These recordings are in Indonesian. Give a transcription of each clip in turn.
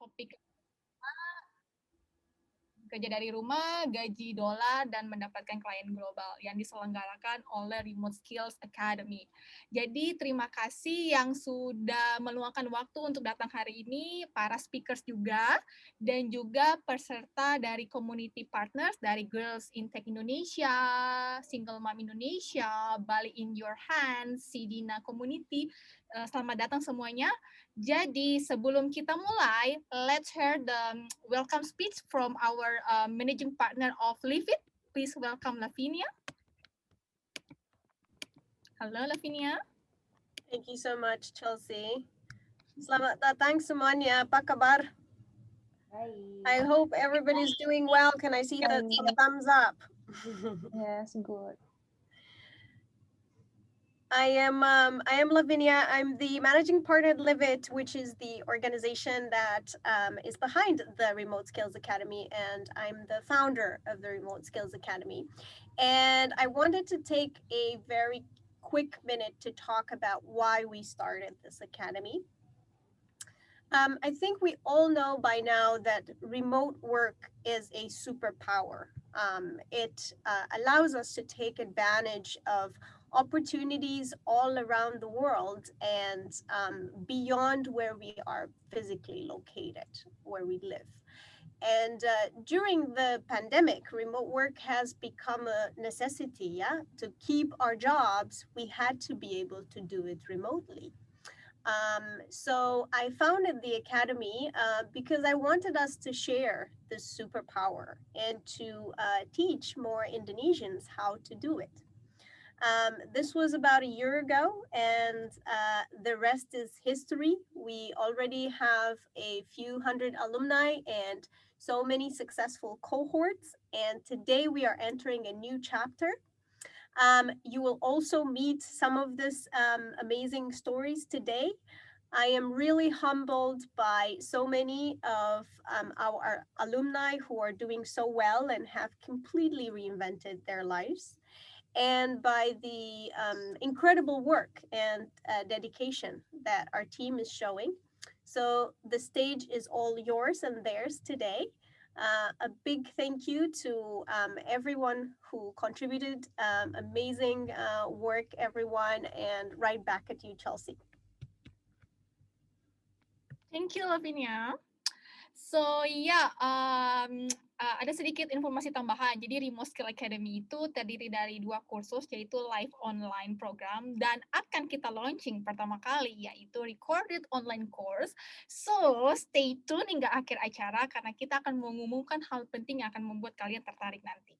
topik kerja dari rumah, gaji dolar, dan mendapatkan klien global yang diselenggarakan oleh Remote Skills Academy. Jadi terima kasih yang sudah meluangkan waktu untuk datang hari ini, para speakers juga, dan juga peserta dari community partners dari Girls in Tech Indonesia, Single Mom Indonesia, Bali in Your Hands, Sidina Community. Selamat datang semuanya. Jadi sebelum kita mulai, let's hear the welcome speech from our managing partner of Live It. Please welcome Lavinia. Halo Lavinia. Thank you so much, Chelsea. Selamat datang semuanya. Apa kabar? Hi. I hope everybody's doing well. Can I see some thumbs up? Yes, good. I am Lavinia. I'm the managing partner at Live It, which is the organization that is behind the Remote Skills Academy, and I'm the founder of the Remote Skills Academy. And I wanted to take a very quick minute to talk about why we started this academy. I think we all know by now that remote work is a superpower. It allows us to take advantage of opportunities all around the world and beyond where we are physically located, where we live. And during the pandemic, remote work has become a necessity, yeah? To keep our jobs, we had to be able to do it remotely. So I founded the Academy because I wanted us to share this superpower and to teach more Indonesians how to do it. This was about a year ago, and the rest is history. We already have a few hundred alumni and so many successful cohorts, and today we are entering a new chapter. You will also meet some of these amazing stories today. I am really humbled by so many of our alumni who are doing so well and have completely reinvented their lives, and by the incredible work and dedication that our team is showing. So the stage is all yours and theirs today. A big thank you to everyone who contributed. Amazing work, everyone, and right back at you, Chelsea. Thank you Lavinia. So ada sedikit informasi tambahan. Jadi Remote Skill Academy itu terdiri dari 2 kursus, yaitu live online program dan akan kita launching pertama kali, yaitu recorded online course. So stay tune hingga akhir acara karena kita akan mengumumkan hal penting yang akan membuat kalian tertarik nanti.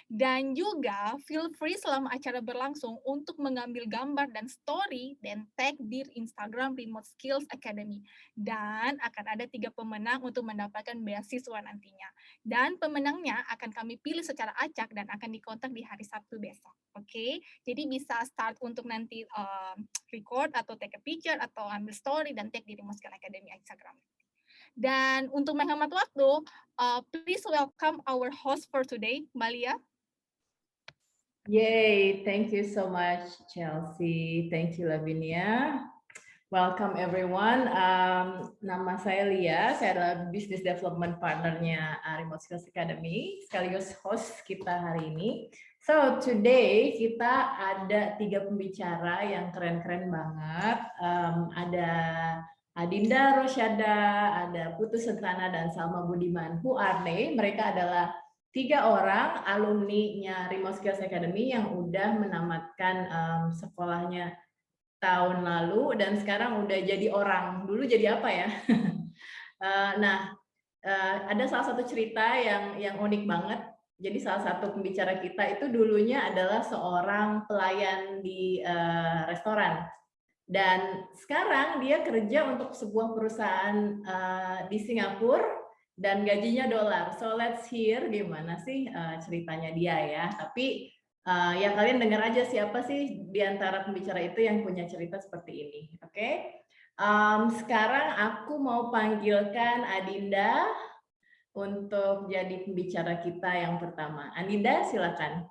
Dan juga feel free selama acara berlangsung untuk mengambil gambar dan story dan tag di Instagram Remote Skills Academy. Dan akan ada 3 pemenang untuk mendapatkan beasiswa nantinya. Dan pemenangnya akan kami pilih secara acak dan akan dikontak di hari Sabtu besok. Oke, jadi bisa start untuk nanti record atau take a picture atau ambil story dan tag di Remote Skills Academy Instagram. Dan untuk menghemat waktu, please welcome our host for today, Mbak Lia. Yay, thank you so much, Chelsea. Thank you, Lavinia. Welcome everyone. Nama saya Lia, saya adalah Business Development Partnernya Remote Skills Academy, sekaligus host kita hari ini. So today kita ada 3 pembicara yang keren-keren banget. Ada Adinda Rosyadha, ada Putu Sentana, dan Salma Budiman. Who are they? Mereka adalah 3 orang alumni-nya Remote Skills Academy yang udah menamatkan sekolahnya tahun lalu dan sekarang udah jadi orang. Dulu jadi apa ya? Ada salah satu cerita yang unik banget. Jadi salah satu pembicara kita itu dulunya adalah seorang pelayan di restoran. Dan sekarang dia kerja untuk sebuah perusahaan di Singapura dan gajinya dolar. So let's hear gimana sih ceritanya dia ya. Tapi ya kalian dengar aja siapa sih di antara pembicara itu yang punya cerita seperti ini. Oke? Sekarang aku mau panggilkan Adinda untuk jadi pembicara kita yang pertama. Adinda, silakan.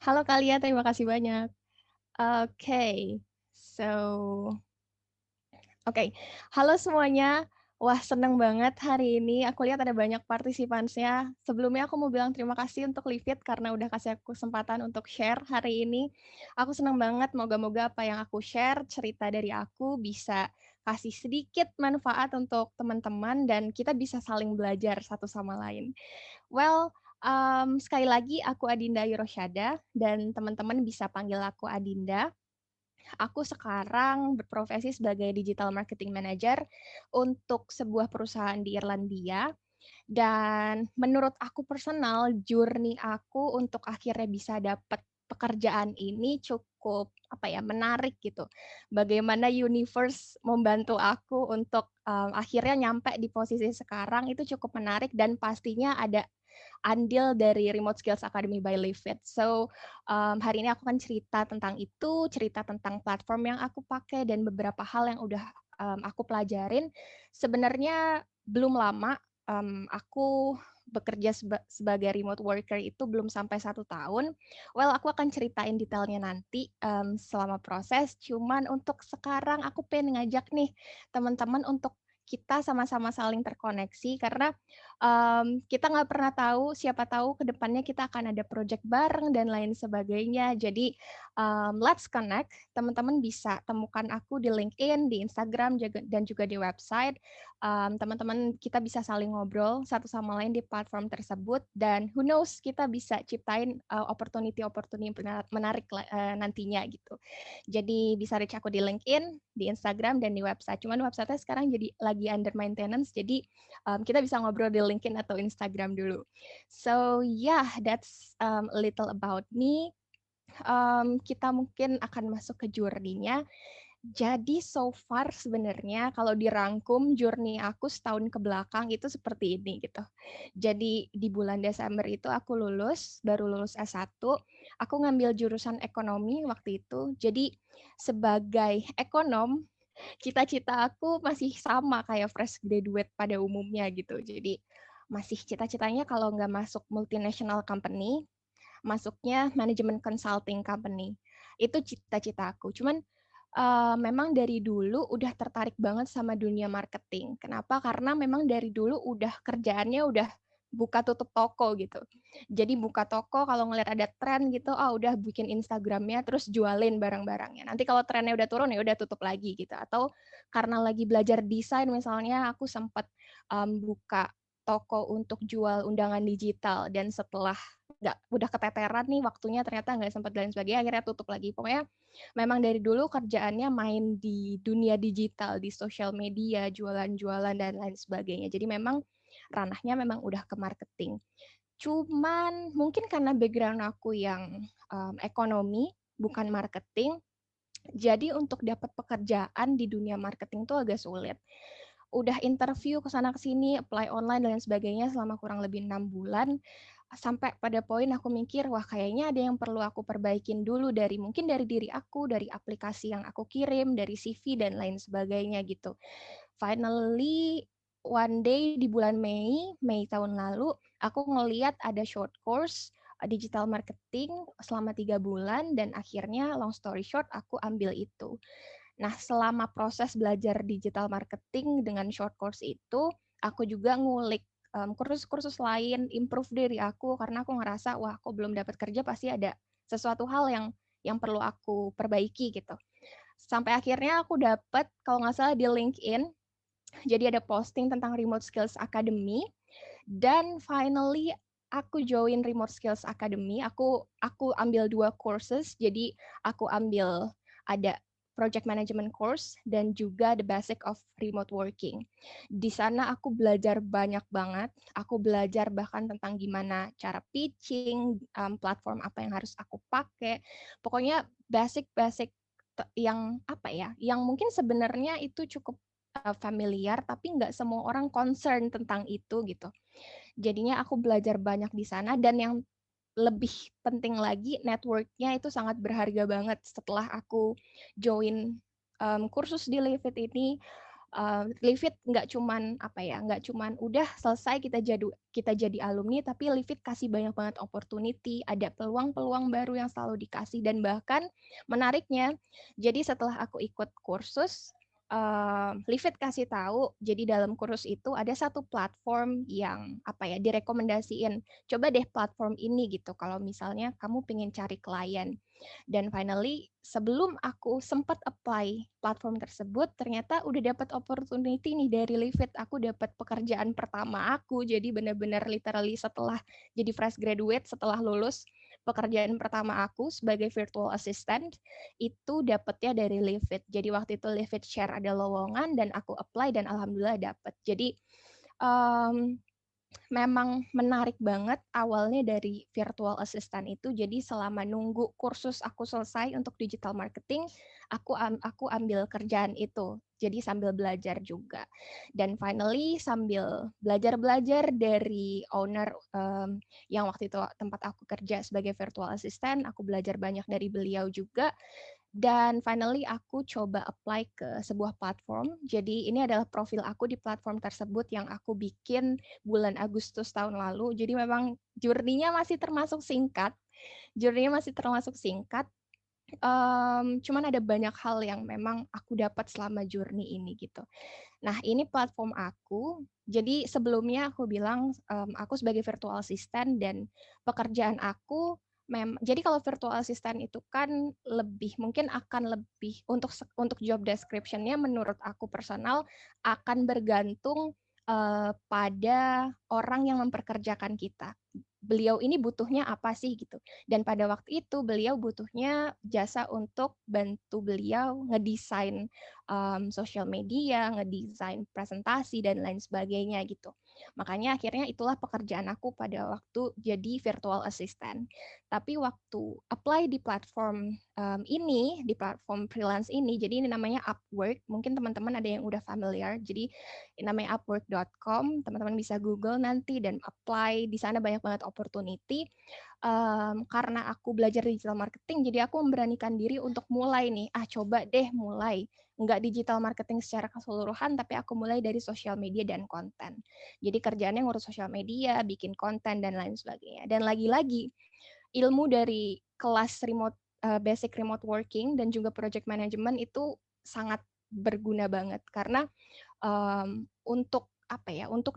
Halo kalian, terima kasih banyak. Oke, Oke. Halo semuanya. Wah, seneng banget hari ini. Aku lihat ada banyak partisipansnya. Sebelumnya aku mau bilang terima kasih untuk Livit karena udah kasih aku kesempatan untuk share hari ini. Aku seneng banget. Moga-moga apa yang aku share, cerita dari aku bisa kasih sedikit manfaat untuk teman-teman dan kita bisa saling belajar satu sama lain. Well, sekali lagi aku Adinda Rosyadha dan teman-teman bisa panggil aku Adinda. Aku sekarang berprofesi sebagai Digital Marketing Manager untuk sebuah perusahaan di Irlandia. Dan menurut aku personal, journey aku untuk akhirnya bisa dapat pekerjaan ini cukup menarik gitu. Bagaimana universe membantu aku untuk akhirnya nyampe di posisi sekarang itu cukup menarik dan pastinya ada andil dari Remote Skills Academy by Livit. So, hari ini aku akan cerita tentang itu, cerita tentang platform yang aku pakai dan beberapa hal yang udah aku pelajarin. Sebenarnya belum lama aku bekerja sebagai remote worker itu belum sampai 1 tahun. Well, aku akan ceritain detailnya nanti selama proses. Cuman untuk sekarang aku pengen ngajak nih teman-teman untuk kita sama-sama saling terkoneksi karena kita nggak pernah tahu, siapa tahu ke depannya kita akan ada project bareng dan lain sebagainya. Jadi let's connect. Teman-teman bisa temukan aku di LinkedIn, di Instagram dan juga di website. Teman-teman kita bisa saling ngobrol satu sama lain di platform tersebut dan who knows kita bisa ciptain opportunity menarik nantinya gitu. Jadi bisa reach aku di LinkedIn, di Instagram dan di website. Cuman website-nya sekarang jadi lagi under maintenance, jadi kita bisa ngobrol di LinkedIn atau Instagram dulu. So yeah, that's a little about me. Kita mungkin akan masuk ke journey-nya. Jadi so far sebenarnya kalau dirangkum journey aku setahun ke belakang itu seperti ini gitu. Jadi di bulan Desember itu aku baru lulus S1. Aku ngambil jurusan ekonomi waktu itu. Jadi sebagai ekonom, cita-cita aku masih sama kayak fresh graduate pada umumnya gitu. Jadi masih cita-citanya kalau nggak masuk multinational company, masuknya manajemen consulting company. Itu cita-cita aku. Cuman memang dari dulu udah tertarik banget sama dunia marketing. Kenapa? Karena memang dari dulu udah kerjaannya udah buka tutup toko gitu. Jadi buka toko kalau ngeliat ada tren gitu, udah bikin Instagramnya terus jualin barang-barangnya. Nanti kalau trennya udah turun ya udah tutup lagi gitu. Atau karena lagi belajar desain misalnya aku sempat buka toko untuk jual undangan digital dan setelah udah keteteran nih waktunya ternyata nggak sempat dan sebagainya akhirnya tutup lagi. Pokoknya memang dari dulu kerjaannya main di dunia digital, di sosial media, jualan-jualan dan lain sebagainya. Jadi memang ranahnya memang udah ke marketing. Cuman mungkin karena background aku yang ekonomi, bukan marketing, jadi untuk dapat pekerjaan di dunia marketing itu agak sulit. Udah interview ke sana ke sini, apply online dan lain sebagainya selama kurang lebih 6 bulan. Sampai pada poin aku mikir, wah kayaknya ada yang perlu aku perbaikin dulu mungkin dari diri aku, dari aplikasi yang aku kirim, dari CV dan lain sebagainya gitu. Finally, one day di bulan Mei tahun lalu, aku ngeliat ada short course digital marketing selama 3 bulan dan akhirnya long story short aku ambil itu. Nah, selama proses belajar digital marketing dengan short course itu, aku juga ngulik kursus-kursus lain, improve diri aku karena aku ngerasa wah, aku belum dapat kerja pasti ada sesuatu hal yang perlu aku perbaiki gitu. Sampai akhirnya aku dapat kalau nggak salah di LinkedIn, jadi ada posting tentang Remote Skills Academy dan finally aku join Remote Skills Academy. Aku ambil 2 courses, jadi aku ambil ada Project Management course dan juga the basic of remote working. Di sana aku belajar banyak banget. Aku belajar bahkan tentang gimana cara pitching, platform apa yang harus aku pakai. Pokoknya basic-basic yang yang mungkin sebenarnya itu cukup familiar, tapi nggak semua orang concern tentang itu gitu. Jadinya aku belajar banyak di sana dan yang lebih penting lagi network-nya itu sangat berharga banget setelah aku join kursus di Livit ini. Live It nggak cuman udah selesai kita jadi alumni, tapi Live It kasih banyak banget opportunity, ada peluang-peluang baru yang selalu dikasih, dan bahkan menariknya, jadi setelah aku ikut kursus, Live It kasih tahu, jadi dalam kursus itu ada satu platform yang direkomendasiin, coba deh platform ini gitu kalau misalnya kamu pengen cari klien. Dan finally, sebelum aku sempat apply platform tersebut, ternyata udah dapat opportunity nih dari Live It. Aku dapat pekerjaan pertama aku, jadi benar-benar literally setelah jadi fresh graduate, setelah lulus, pekerjaan pertama aku sebagai virtual assistant itu dapetnya dari Live It. Jadi waktu itu Live It share ada lowongan dan aku apply dan alhamdulillah dapet. Jadi memang menarik banget awalnya dari virtual assistant itu. Jadi selama nunggu kursus aku selesai untuk digital marketing, aku ambil kerjaan itu. Jadi sambil belajar juga. Dan finally sambil belajar dari owner yang waktu itu tempat aku kerja sebagai virtual assistant, aku belajar banyak dari beliau juga. Dan finally aku coba apply ke sebuah platform. Jadi ini adalah profil aku di platform tersebut yang aku bikin bulan Agustus tahun lalu. Jadi memang journey-nya masih termasuk singkat. Cuman ada banyak hal yang memang aku dapat selama journey ini gitu. Nah, ini platform aku. Jadi sebelumnya aku bilang aku sebagai virtual assistant dan pekerjaan aku jadi kalau virtual assistant itu kan mungkin akan lebih untuk job description-nya menurut aku personal akan bergantung pada orang yang memperkerjakan kita. Beliau ini butuhnya apa sih gitu. Dan pada waktu itu beliau butuhnya jasa untuk bantu beliau ngedesain social media, ngedesain presentasi dan lain sebagainya gitu. Makanya akhirnya itulah pekerjaan aku pada waktu jadi virtual assistant. Tapi waktu apply di platform di platform freelance ini, jadi ini namanya Upwork. Mungkin teman-teman ada yang udah familiar. Jadi ini namanya upwork.com. Teman-teman bisa Google nanti dan apply. Di sana banyak banget opportunity. Karena aku belajar digital marketing, jadi aku memberanikan diri untuk mulai nih. Coba deh mulai. Nggak digital marketing secara keseluruhan, tapi aku mulai dari social media dan konten. Jadi kerjaannya ngurus social media, bikin konten, dan lain sebagainya. Dan lagi-lagi, ilmu dari kelas basic remote working dan juga project management itu sangat berguna banget. Karena untuk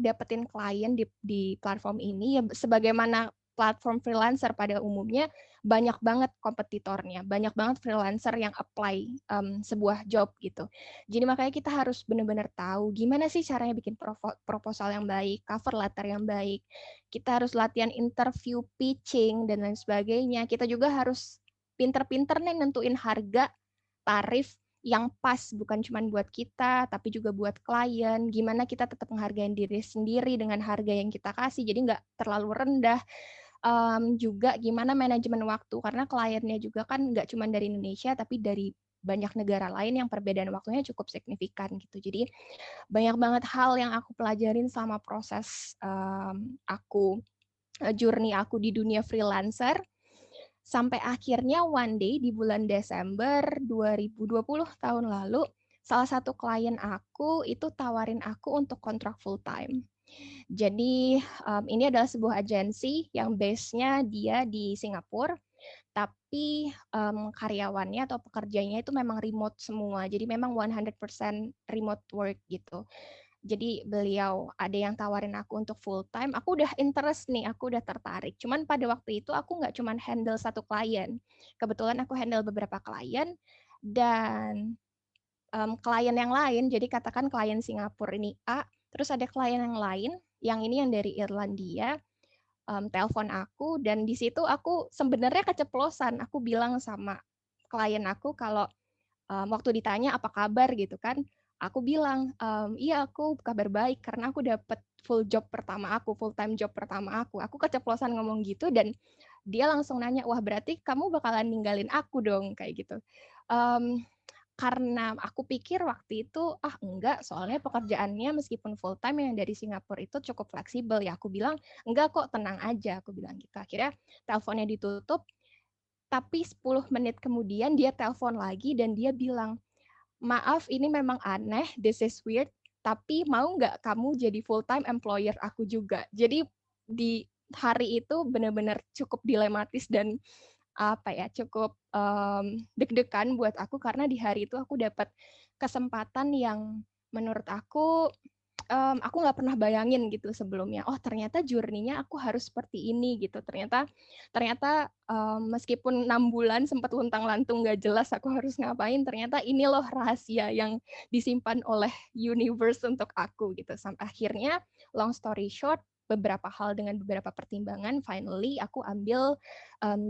dapetin klien di platform ini, ya sebagaimana platform freelancer pada umumnya, banyak banget kompetitornya, banyak banget freelancer yang apply sebuah job gitu. Jadi makanya kita harus benar-benar tahu gimana sih caranya bikin proposal yang baik, cover letter yang baik. Kita harus latihan interview, pitching, dan lain sebagainya. Kita juga harus pinter-pinter nih nentuin harga, tarif yang pas, bukan cuma buat kita, tapi juga buat klien. Gimana kita tetap menghargai diri sendiri dengan harga yang kita kasih, jadi nggak terlalu rendah. Juga gimana manajemen waktu, karena kliennya juga kan nggak cuma dari Indonesia, tapi dari banyak negara lain yang perbedaan waktunya cukup signifikan gitu. Jadi banyak banget hal yang aku pelajarin selama proses journey aku di dunia freelancer. Sampai akhirnya one day di bulan Desember 2020 tahun lalu, salah satu klien aku itu tawarin aku untuk kontrak full time. Jadi ini adalah sebuah agensi yang base-nya dia di Singapura, tapi karyawannya atau pekerjanya itu memang remote semua. Jadi memang 100% remote work gitu. Jadi beliau ada yang tawarin aku untuk full time, aku udah interest nih, aku udah tertarik. Cuman pada waktu itu aku nggak cuman handle satu klien. Kebetulan aku handle beberapa klien dan klien yang lain, jadi katakan klien Singapura ini A, terus ada klien yang lain, yang ini yang dari Irlandia, telepon aku, dan di situ aku sebenarnya keceplosan. Aku bilang sama klien aku kalau waktu ditanya apa kabar gitu kan, aku bilang, iya aku kabar baik karena aku dapat full time job pertama aku. Aku keceplosan ngomong gitu dan dia langsung nanya, wah berarti kamu bakalan ninggalin aku dong, kayak gitu. Karena aku pikir waktu itu, enggak, soalnya pekerjaannya meskipun full time yang dari Singapura itu cukup fleksibel. Ya aku bilang, enggak kok, tenang aja, aku bilang gitu. Akhirnya teleponnya ditutup, tapi 10 menit kemudian dia telepon lagi dan dia bilang, maaf ini memang aneh, this is weird, tapi mau nggak kamu jadi full-time employer aku juga? Jadi di hari itu benar-benar cukup dilematis dan apa ya, cukup deg-degan buat aku karena di hari itu aku dapat kesempatan yang menurut aku nggak pernah bayangin gitu sebelumnya. Oh ternyata journey-nya aku harus seperti ini gitu. Ternyata meskipun 6 bulan sempat luntang-lantung nggak jelas aku harus ngapain. Ternyata ini loh rahasia yang disimpan oleh universe untuk aku gitu. Sampai akhirnya long story short, beberapa hal dengan beberapa pertimbangan, finally aku ambil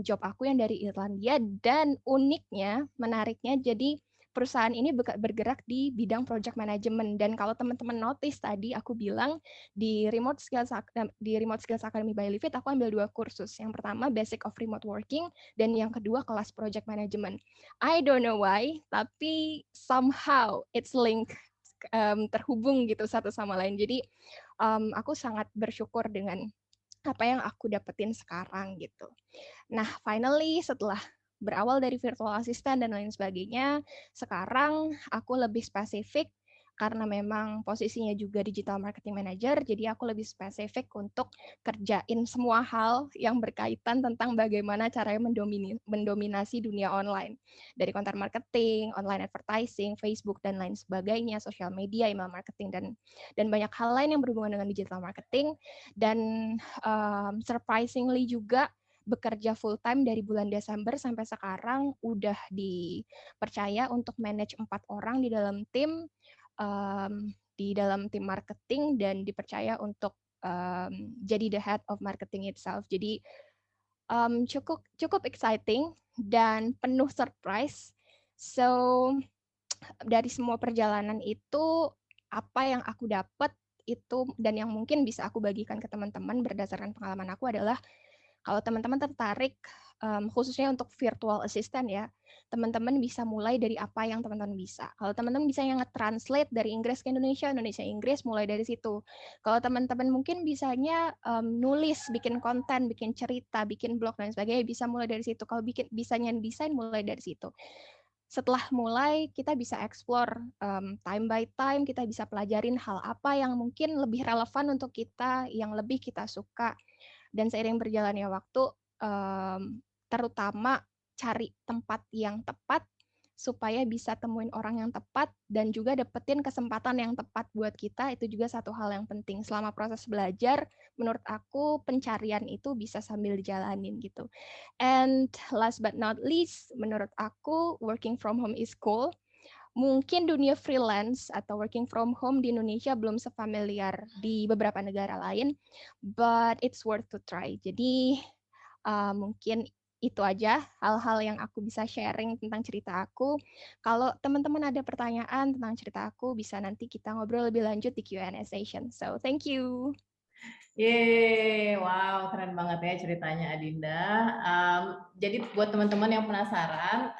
job aku yang dari Irlandia dan uniknya, menariknya jadi perusahaan ini bergerak di bidang project management dan kalau teman-teman notice tadi aku bilang di Remote Skills Academy by Live It aku ambil 2 kursus. Yang pertama Basic of Remote Working dan yang kedua kelas project management. I don't know why, tapi somehow it's linked terhubung gitu satu sama lain. Jadi aku sangat bersyukur dengan apa yang aku dapetin sekarang gitu. Nah, finally setelah berawal dari virtual assistant dan lain sebagainya, sekarang aku lebih spesifik karena memang posisinya juga digital marketing manager, jadi aku lebih spesifik untuk kerjain semua hal yang berkaitan tentang bagaimana caranya mendominasi dunia online. Dari content marketing, online advertising, Facebook, dan lain sebagainya, social media, email marketing, dan banyak hal lain yang berhubungan dengan digital marketing. Dan surprisingly juga bekerja full time dari bulan Desember sampai sekarang udah dipercaya untuk manage 4 orang di dalam tim marketing dan dipercaya untuk jadi the head of marketing itself. Jadi cukup exciting dan penuh surprise. So dari semua perjalanan itu apa yang aku dapat itu dan yang mungkin bisa aku bagikan ke teman-teman berdasarkan pengalaman aku adalah kalau teman-teman tertarik khususnya untuk virtual assistant ya, teman-teman bisa mulai dari apa yang teman-teman bisa. Kalau teman-teman bisa yang nge-translate dari Inggris ke Indonesia, Indonesia Inggris, mulai dari situ. Kalau teman-teman mungkin bisanya nulis, bikin konten, bikin cerita, bikin blog dan sebagainya, bisa mulai dari situ. Kalau bisanya desain, mulai dari situ. Setelah mulai, kita bisa explore time by time, kita bisa pelajarin hal apa yang mungkin lebih relevan untuk kita, yang lebih kita suka. Dan seiring berjalannya waktu, terutama cari tempat yang tepat supaya bisa temuin orang yang tepat dan juga dapetin kesempatan yang tepat buat kita, itu juga satu hal yang penting. Selama proses belajar, menurut aku pencarian itu bisa sambil dijalanin gitu. And last but not least, menurut aku working from home is cool. Mungkin dunia freelance atau working from home di Indonesia belum sefamiliar di beberapa negara lain, but it's worth to try. Jadi mungkin itu aja hal-hal yang aku bisa sharing tentang cerita aku. Kalau teman-teman ada pertanyaan tentang cerita aku, bisa nanti kita ngobrol lebih lanjut di Q&A session. So, thank you. Yeay, wow, keren banget ya ceritanya Adinda. Jadi buat teman-teman yang penasaran,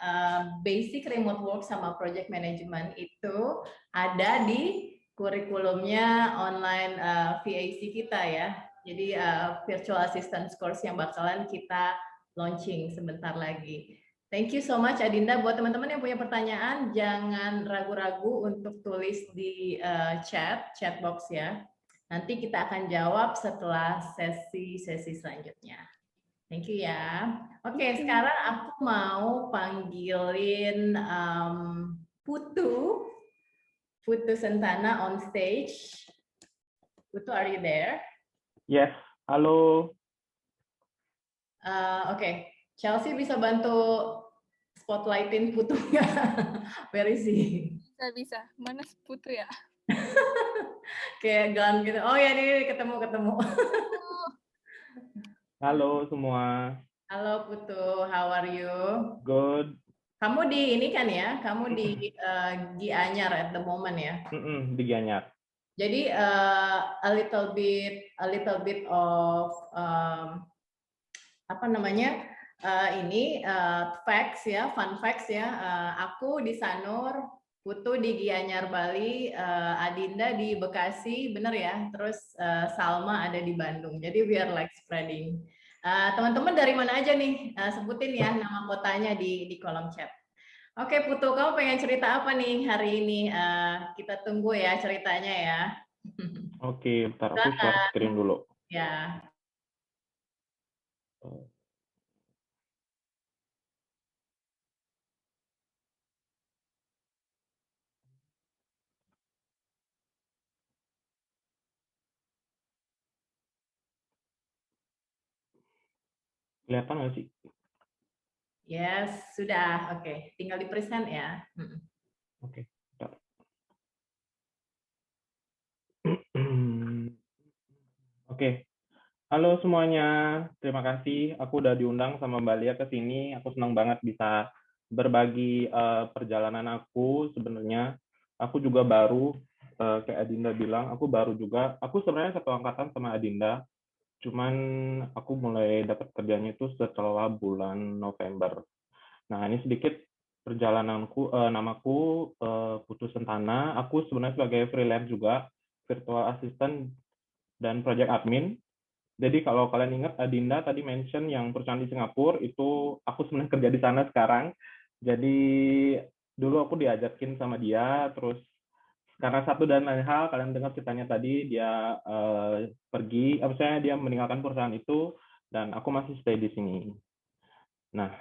basic remote work sama project management itu ada di kurikulumnya online VAC kita ya. Jadi virtual assistant course yang bakalan kita launching sebentar lagi. Thank you so much Adinda. Buat teman-teman yang punya pertanyaan, jangan ragu-ragu untuk tulis di chat box ya. Nanti kita akan jawab setelah sesi selanjutnya. Thank you ya. Oke, sekarang aku mau panggilin Putu Sentana on stage. Putu, are you there? Yes, halo. Oke, Chelsea bisa bantu spotlightin Putu nggak? Where is he? Bisa. Mana Putu ya? Kayak gan gitu. Oh ya, ini ketemu. Halo semua. Halo Putu, how are you? Good. Kamu di ini kan ya? Kamu di Gianyar at the moment ya? Di Gianyar. Jadi a little bit of apa namanya? Facts ya, fun facts ya. Aku di Sanur, Putu di Gianyar Bali, Adinda di Bekasi, bener ya. Terus Salma ada di Bandung. Jadi we are like spreading. Teman-teman dari mana aja nih? Sebutin ya nama kotanya di kolom chat. Oke, Putu, kamu pengen cerita apa nih hari ini? Kita tunggu ya ceritanya ya. Oke, bentar aku share Silakan. screen dulu. Ya, Kelihatan nggak sih? yes, sudah. Oke, tinggal di present ya. Oke, bentar. Oke, halo semuanya. Terima kasih. Aku udah diundang sama Mbak Lia ke sini. Aku senang banget bisa berbagi perjalanan aku. Sebenarnya aku juga baru, kayak Adinda bilang, aku baru juga. Aku sebenarnya satu angkatan sama Adinda. Cuman aku mulai dapat kerjanya itu setelah bulan November. Nah, ini sedikit perjalananku. Namaku Putu Sentana. Aku sebenarnya sebagai freelance juga, virtual assistant dan project admin. Jadi kalau kalian ingat Adinda tadi mention yang perusahaan di Singapura, itu aku sebenarnya kerja di sana sekarang. Jadi dulu aku diajakin sama dia, terus karena satu dan lain hal, kalian dengar ceritanya tadi, dia pergi, misalnya dia meninggalkan perusahaan itu, dan aku masih stay di sini. Nah,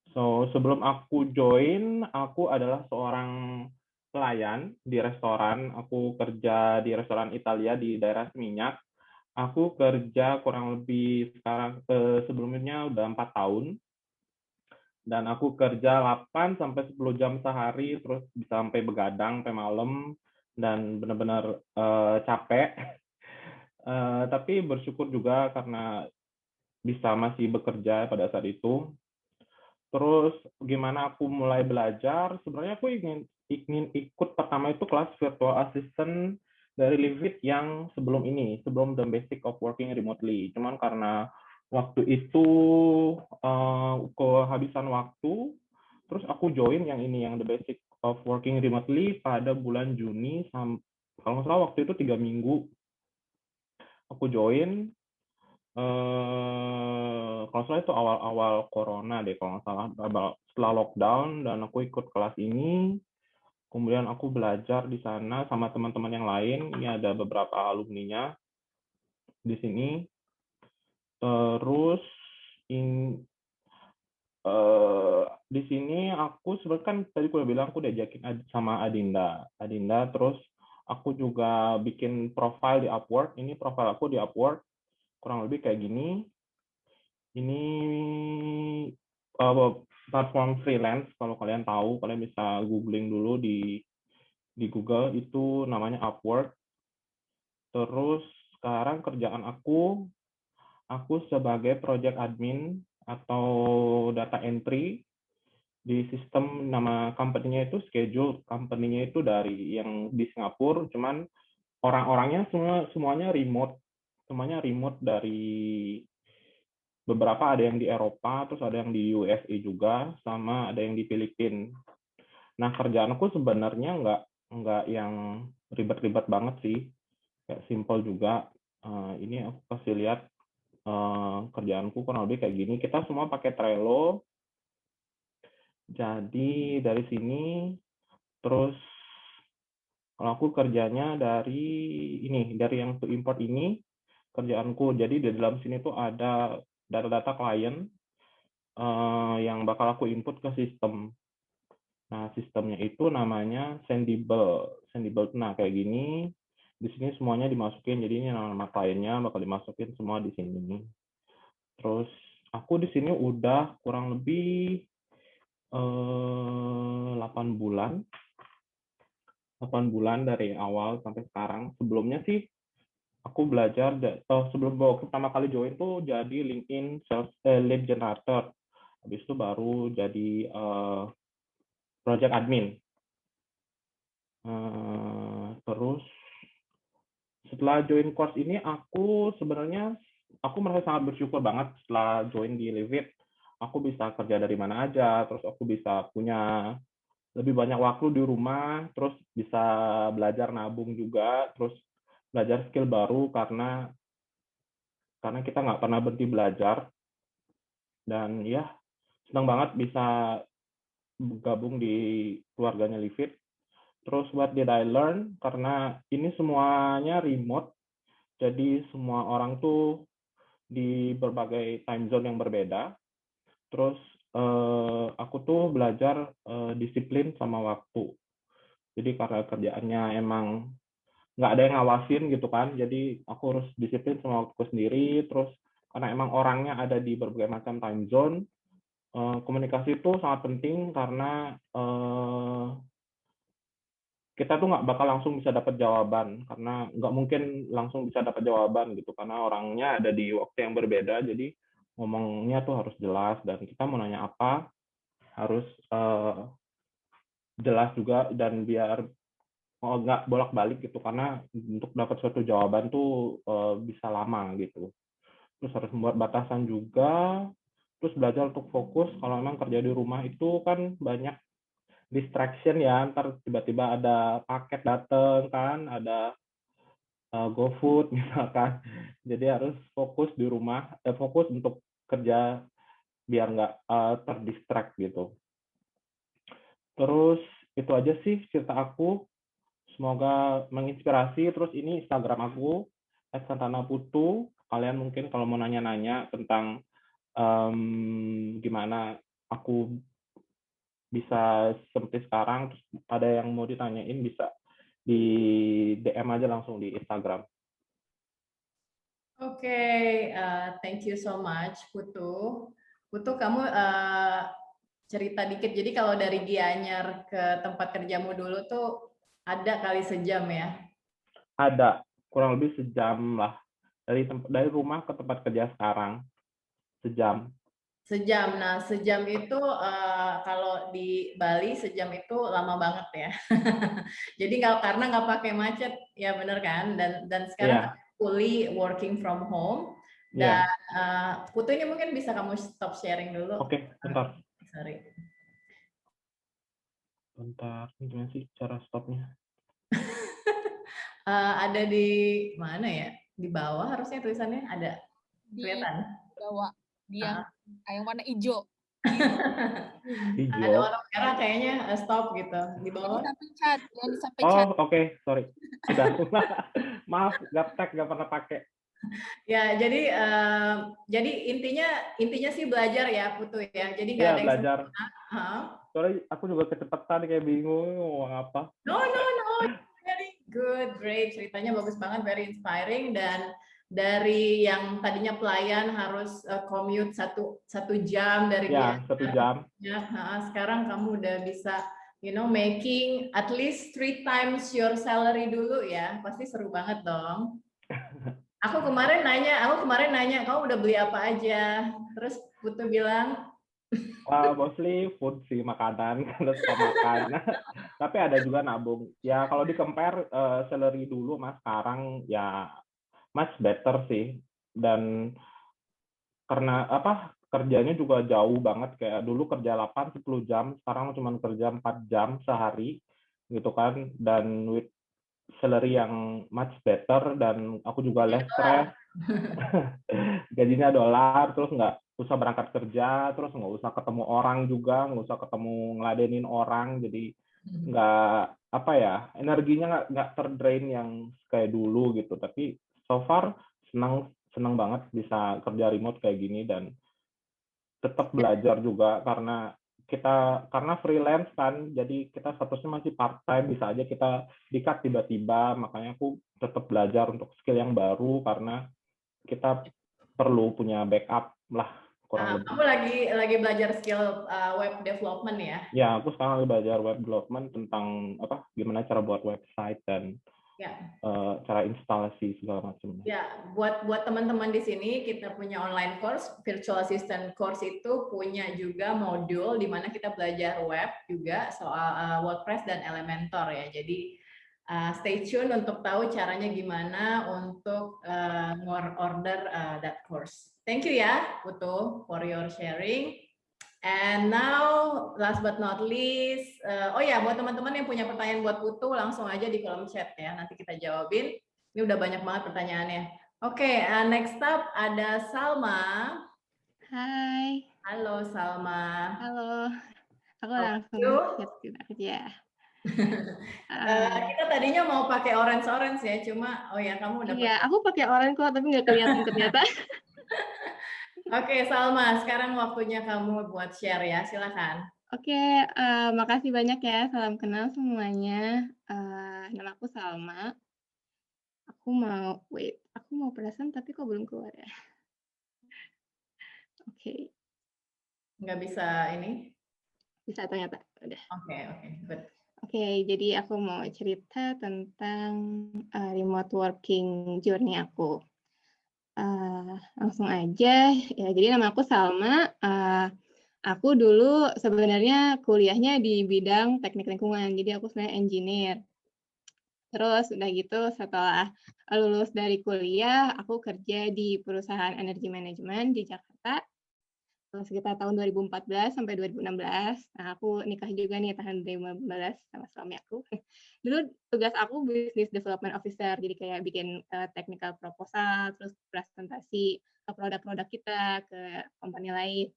so sebelum aku join, aku adalah seorang pelayan di restoran. Aku kerja di restoran Italia di daerah Seminyak. Aku kerja kurang lebih sekarang, sebelumnya udah 4 tahun. Dan aku kerja 8 sampai 10 jam sehari, terus bisa sampai begadang, sampai malam, dan benar-benar capek. Tapi bersyukur juga karena bisa masih bekerja pada saat itu. Terus gimana aku mulai belajar? Sebenarnya aku ingin ikut pertama itu kelas virtual assistant dari Livit yang sebelum ini, sebelum the basic of working remotely. Cuman karena waktu itu kehabisan waktu, terus aku join yang ini, yang the basic of working remotely pada bulan Juni. Kalau nggak salah waktu itu 3 minggu aku join. Kalau salah itu awal-awal corona deh, kalau nggak salah, setelah lockdown, dan aku ikut kelas ini. Kemudian aku belajar di sana sama teman-teman yang lain. Ini ada beberapa alumninya di sini. Terus di sini aku sebenarnya kan tadi aku udah bilang aku diajakin sama Adinda. Terus aku juga bikin profile di Upwork. Ini profile aku di Upwork kurang lebih kayak gini. Ini platform freelance, kalau kalian tahu, kalian bisa googling dulu di Google, itu namanya Upwork. Terus sekarang kerjaan aku sebagai project admin atau data entry di sistem. Nama company-nya itu schedule, company-nya itu dari yang di Singapura, cuman orang-orangnya semuanya remote dari beberapa, ada yang di Eropa, terus ada yang di USA juga, sama ada yang di Filipina. Nah, kerjaanku sebenarnya nggak yang ribet-ribet banget sih, kayak simple juga. Ini aku kasih lihat kerjaanku kurang lebih kayak gini. Kita semua pakai Trello. Jadi dari sini, terus kalau aku kerjanya dari yang to import ini kerjaanku. Jadi di dalam sini tuh ada data-data klien yang bakal aku input ke sistem. Nah, sistemnya itu namanya sendable. Nah, kayak gini. Di sini semuanya dimasukin. Jadi ini nama kliennya bakal dimasukin semua di sini. Terus aku di sini udah kurang lebih 8 bulan. 8 bulan dari awal sampai sekarang. Sebelumnya sih aku belajar, sebelum pertama kali join tuh jadi LinkedIn lead generator. Habis itu baru jadi project admin. Terus setelah join course ini, aku merasa sangat bersyukur banget setelah join di Livit. Aku bisa kerja dari mana aja, terus aku bisa punya lebih banyak waktu di rumah, terus bisa belajar nabung juga, terus belajar skill baru karena kita nggak pernah berhenti belajar. Dan ya, senang banget bisa gabung di keluarganya Livit. Terus what did I learn? Karena ini semuanya remote, jadi semua orang tuh di berbagai time zone yang berbeda. Terus aku tuh belajar disiplin sama waktu. Jadi karena kerjaannya emang nggak ada yang ngawasin gitu kan, jadi aku harus disiplin sama waktuku sendiri. Terus karena emang orangnya ada di berbagai macam time zone, komunikasi itu sangat penting karena kita tuh nggak bakal langsung bisa dapat jawaban, karena nggak mungkin langsung bisa dapat jawaban gitu, karena orangnya ada di waktu yang berbeda. Jadi ngomongnya tuh harus jelas, dan kita mau nanya apa harus jelas juga, dan biar nggak bolak-balik gitu, karena untuk dapat suatu jawaban tuh bisa lama gitu. Terus harus membuat batasan juga, terus belajar untuk fokus. Kalau memang kerja di rumah itu kan banyak distraction ya, ntar tiba-tiba ada paket dateng kan, ada GoFood misalkan. Jadi harus fokus di rumah, fokus untuk kerja biar nggak terdistract gitu. Terus itu aja sih cerita aku. Semoga menginspirasi. Terus ini Instagram aku @santanaputu. Kalian mungkin kalau mau nanya-nanya tentang gimana aku bisa seperti sekarang, terus ada yang mau ditanyain, bisa di DM aja langsung di Instagram. Oke, thank you so much, Putu. Putu, kamu cerita dikit. Jadi kalau dari Gianyar ke tempat kerjamu dulu tuh ada kali sejam ya? Ada kurang lebih sejam lah, dari rumah ke tempat kerja sekarang, sejam. Sejam. Nah, sejam itu kalau di Bali sejam itu lama banget ya. Jadi karena nggak pakai macet, ya bener kan? Dan sekarang Iya, fully working from home. Dan iya. Putu ini mungkin bisa kamu stop sharing dulu. Oke, bentar. Sorry. Bentar, gimana sih cara stopnya? Ada di mana ya? Di bawah harusnya tulisannya ada Di kelihatan. bawah, yang warna hijau. Ada Hijau. warna merah kayaknya stop gitu di Yang bawah. di samping chat, yang di samping Oh, chat. oke, sorry. Sudah. Maaf, gaptek, nggak pernah pakai. Ya, jadi intinya sih belajar ya, Putu ya. Jadi nggak Iya, ada yang belajar. sempurna. Soalnya aku juga kecepatan, kayak bingung ngomong apa. No, very good, great. Ceritanya bagus banget, very inspiring. Dan dari yang tadinya pelayan harus commute satu jam dari Ya, 1 jam. sekarang kamu udah bisa, making at least 3 times your salary dulu ya. Pasti seru banget dong. Aku kemarin nanya, kamu udah beli apa aja? Terus Putu bilang, Mostly food sih, makanan, karena suka makan. Tapi ada juga nabung. Ya, kalau di compare salary dulu mas sekarang, ya much better sih. Dan karena kerjanya juga jauh banget, kayak dulu kerja 8-10 jam, sekarang cuma kerja 4 jam sehari gitu kan, dan with salary yang much better, dan aku juga less stress. Gajinya dolar, terus nggak usah berangkat kerja, terus nggak usah ketemu orang juga, nggak usah ketemu ngeladenin orang, jadi nggak energinya nggak terdrain yang kayak dulu gitu. Tapi so far senang banget bisa kerja remote kayak gini, dan tetap belajar juga karena freelance kan, jadi kita statusnya masih part time, bisa aja kita di-cut tiba-tiba. Makanya aku tetap belajar untuk skill yang baru, karena kita perlu punya backup lah, kurang lebih. kamu lagi belajar skill web development ya? Ya, aku sekarang lagi belajar web development tentang gimana cara buat website dan cara instalasi segala macamnya. Ya, buat teman-teman di sini kita punya online course, virtual assistant course itu punya juga modul di mana kita belajar web juga soal WordPress dan Elementor ya. Jadi stay tune untuk tahu caranya gimana untuk order that course. Thank you ya, Putu, for your sharing. And now, last but not least, buat teman-teman yang punya pertanyaan buat Putu, langsung aja di kolom chat ya, nanti kita jawabin. Ini udah banyak banget pertanyaannya. Oke, next up ada Salma. Hai, Halo Salma. halo. Aku How are langsung you? siap aja. Kita tadinya mau pakai orange ya, cuma ya kamu udah Iya, aku pakai oranye kok, tapi nggak kelihatan ternyata. Oke, Salma, sekarang waktunya kamu buat share ya, silakan. Oke, makasih banyak ya. Salam kenal semuanya. Nama aku Salma. Aku mau perasaan tapi kok belum keluar ya. Oke, Nggak bisa ini? bisa ternyata. Udah. Oke, good. Oke, jadi aku mau cerita tentang remote working journey aku. Langsung aja, ya jadi nama aku Salma. Aku dulu sebenarnya kuliahnya di bidang teknik lingkungan, jadi aku sebenarnya engineer. Terus udah gitu setelah lulus dari kuliah, aku kerja di perusahaan energi manajemen di Jakarta sekitar tahun 2014 sampai 2016. Nah, aku nikah juga nih tahun 2015 sama suami aku. Dulu tugas aku business development officer, jadi kayak bikin technical proposal, terus presentasi produk-produk kita ke company lain,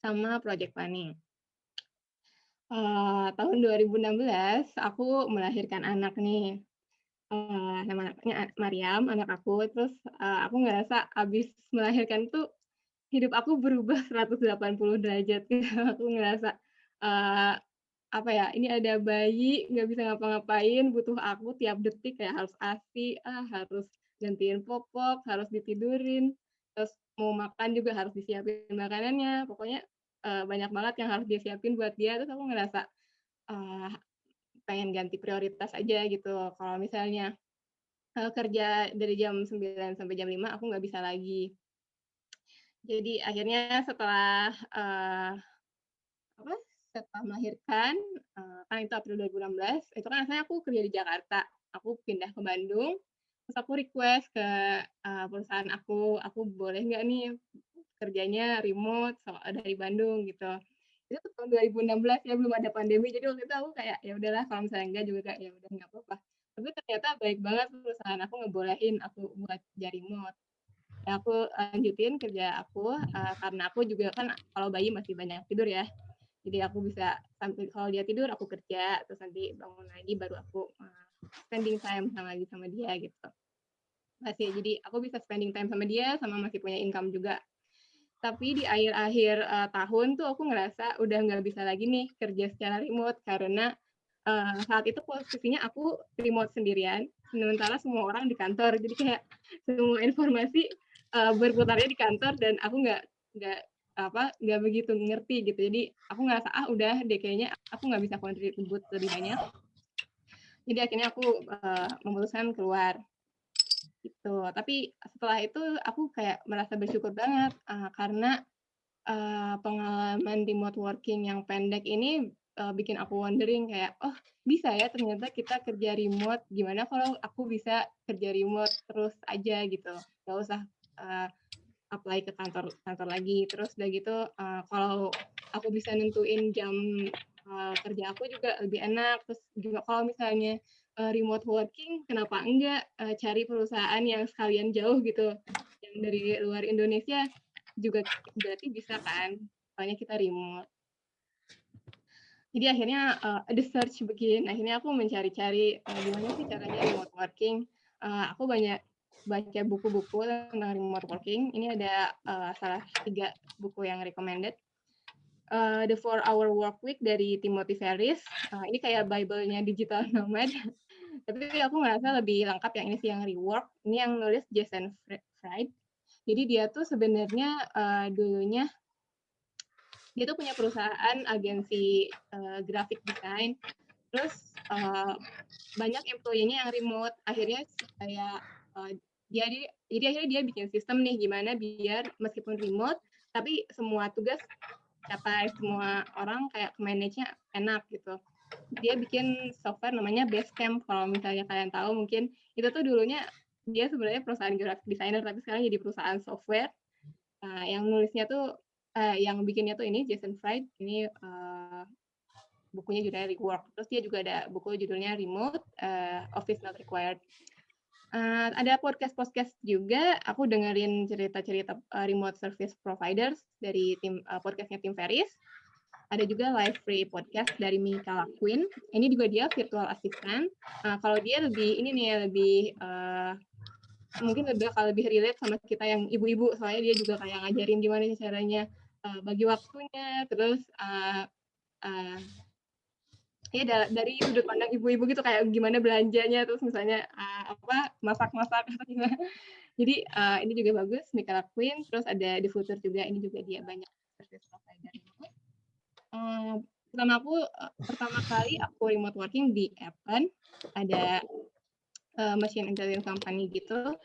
sama project planning. Tahun 2016 aku melahirkan anak nih. Nama anaknya Mariam, anak aku. Terus aku ngerasa abis melahirkan tuh hidup aku berubah 180 derajat. Aku ngerasa apa ya, ini ada bayi nggak bisa ngapa-ngapain, butuh aku tiap detik, kayak harus ASI, harus gantiin popok, harus ditidurin, terus mau makan juga harus disiapin makanannya. Pokoknya banyak banget yang harus disiapin buat dia. Terus aku ngerasa pengen ganti prioritas aja gitu. Kalau misalnya kerja dari jam 9 sampai jam 5 aku nggak bisa lagi. Jadi akhirnya setelah setelah melahirkan, kan itu April 2016, itu kan asalnya aku kerja di Jakarta. Aku pindah ke Bandung, terus aku request ke perusahaan aku boleh nggak nih kerjanya remote dari Bandung gitu. Itu tahun 2016 ya, belum ada pandemi, jadi waktu itu aku kayak ya udahlah, kalau misalnya enggak juga kayak ya udah nggak apa-apa. Tapi ternyata baik banget perusahaan aku ngebolehin aku buat kerja remote. Ya aku lanjutin kerja aku karena aku juga kan kalau bayi masih banyak tidur ya. Jadi aku bisa sampai kalau dia tidur aku kerja, terus nanti bangun lagi baru aku spending time sama dia gitu. Jadi aku bisa spending time sama dia, sama masih punya income juga. Tapi di akhir-akhir tahun tuh aku ngerasa udah nggak bisa lagi nih kerja secara remote, karena saat itu posisinya aku remote sendirian, sementara semua orang di kantor. Jadi kayak semua informasi berputarnya di kantor dan aku nggak begitu ngerti gitu. Jadi aku ngerasa udah deh kayaknya aku nggak bisa kontribut lebih banyak. Jadi akhirnya aku memutuskan keluar gitu. Tapi setelah itu aku kayak merasa bersyukur banget karena pengalaman remote working yang pendek ini bikin aku wondering kayak, oh bisa ya ternyata kita kerja remote, gimana kalau aku bisa kerja remote terus aja gitu, gak usah apply ke kantor lagi. Terus udah gitu kalau aku bisa nentuin jam kerja aku juga lebih enak. Terus juga kalau misalnya remote working, kenapa enggak cari perusahaan yang sekalian jauh gitu, yang dari luar Indonesia juga berarti bisa kan, soalnya kita remote. Jadi akhirnya the search begin. Akhirnya aku mencari-cari gimana sih caranya remote working. Aku banyak baca buku-buku tentang remote working. Ini ada salah 3 buku yang recommended. The 4-Hour Work Week dari Timothy Ferris. Ini kayak Bible-nya digital nomad. Tapi aku ngerasa lebih lengkap yang ini sih, yang rework. Ini yang nulis Jason Fried. Jadi dia tuh sebenarnya dulunya dia tuh punya perusahaan agensi graphic design. Terus banyak employee-nya yang remote. Akhirnya kayak jadi akhirnya dia bikin sistem nih gimana biar meskipun remote tapi semua tugas capai, semua orang kayak manage-nya enak gitu. Dia bikin software namanya Basecamp, kalau misalnya kalian tahu mungkin. Itu tuh dulunya dia sebenarnya perusahaan graphic designer tapi sekarang jadi perusahaan software. Yang nulisnya tuh yang bikinnya tuh ini Jason Fried. Ini bukunya judulnya Rework. Terus dia juga ada buku judulnya Remote, Office Not Required. Ada podcast juga, aku dengerin cerita-cerita remote service providers dari tim podcastnya tim Ferris. Ada juga live free podcast dari Klien. Ini juga dia virtual assistant. Kalau dia lebih mungkin lebih relate sama kita yang ibu-ibu, soalnya dia juga kayak ngajarin gimana caranya bagi waktunya, terus ya dari sudut pandang ibu-ibu gitu, kayak gimana belanjanya, terus misalnya masak-masak atau gimana. Jadi ini juga bagus, Klien. Terus ada The Future juga, ini juga dia banyak service provider. Pertama kali aku remote working di Akan, ada machine intelligence company gitu.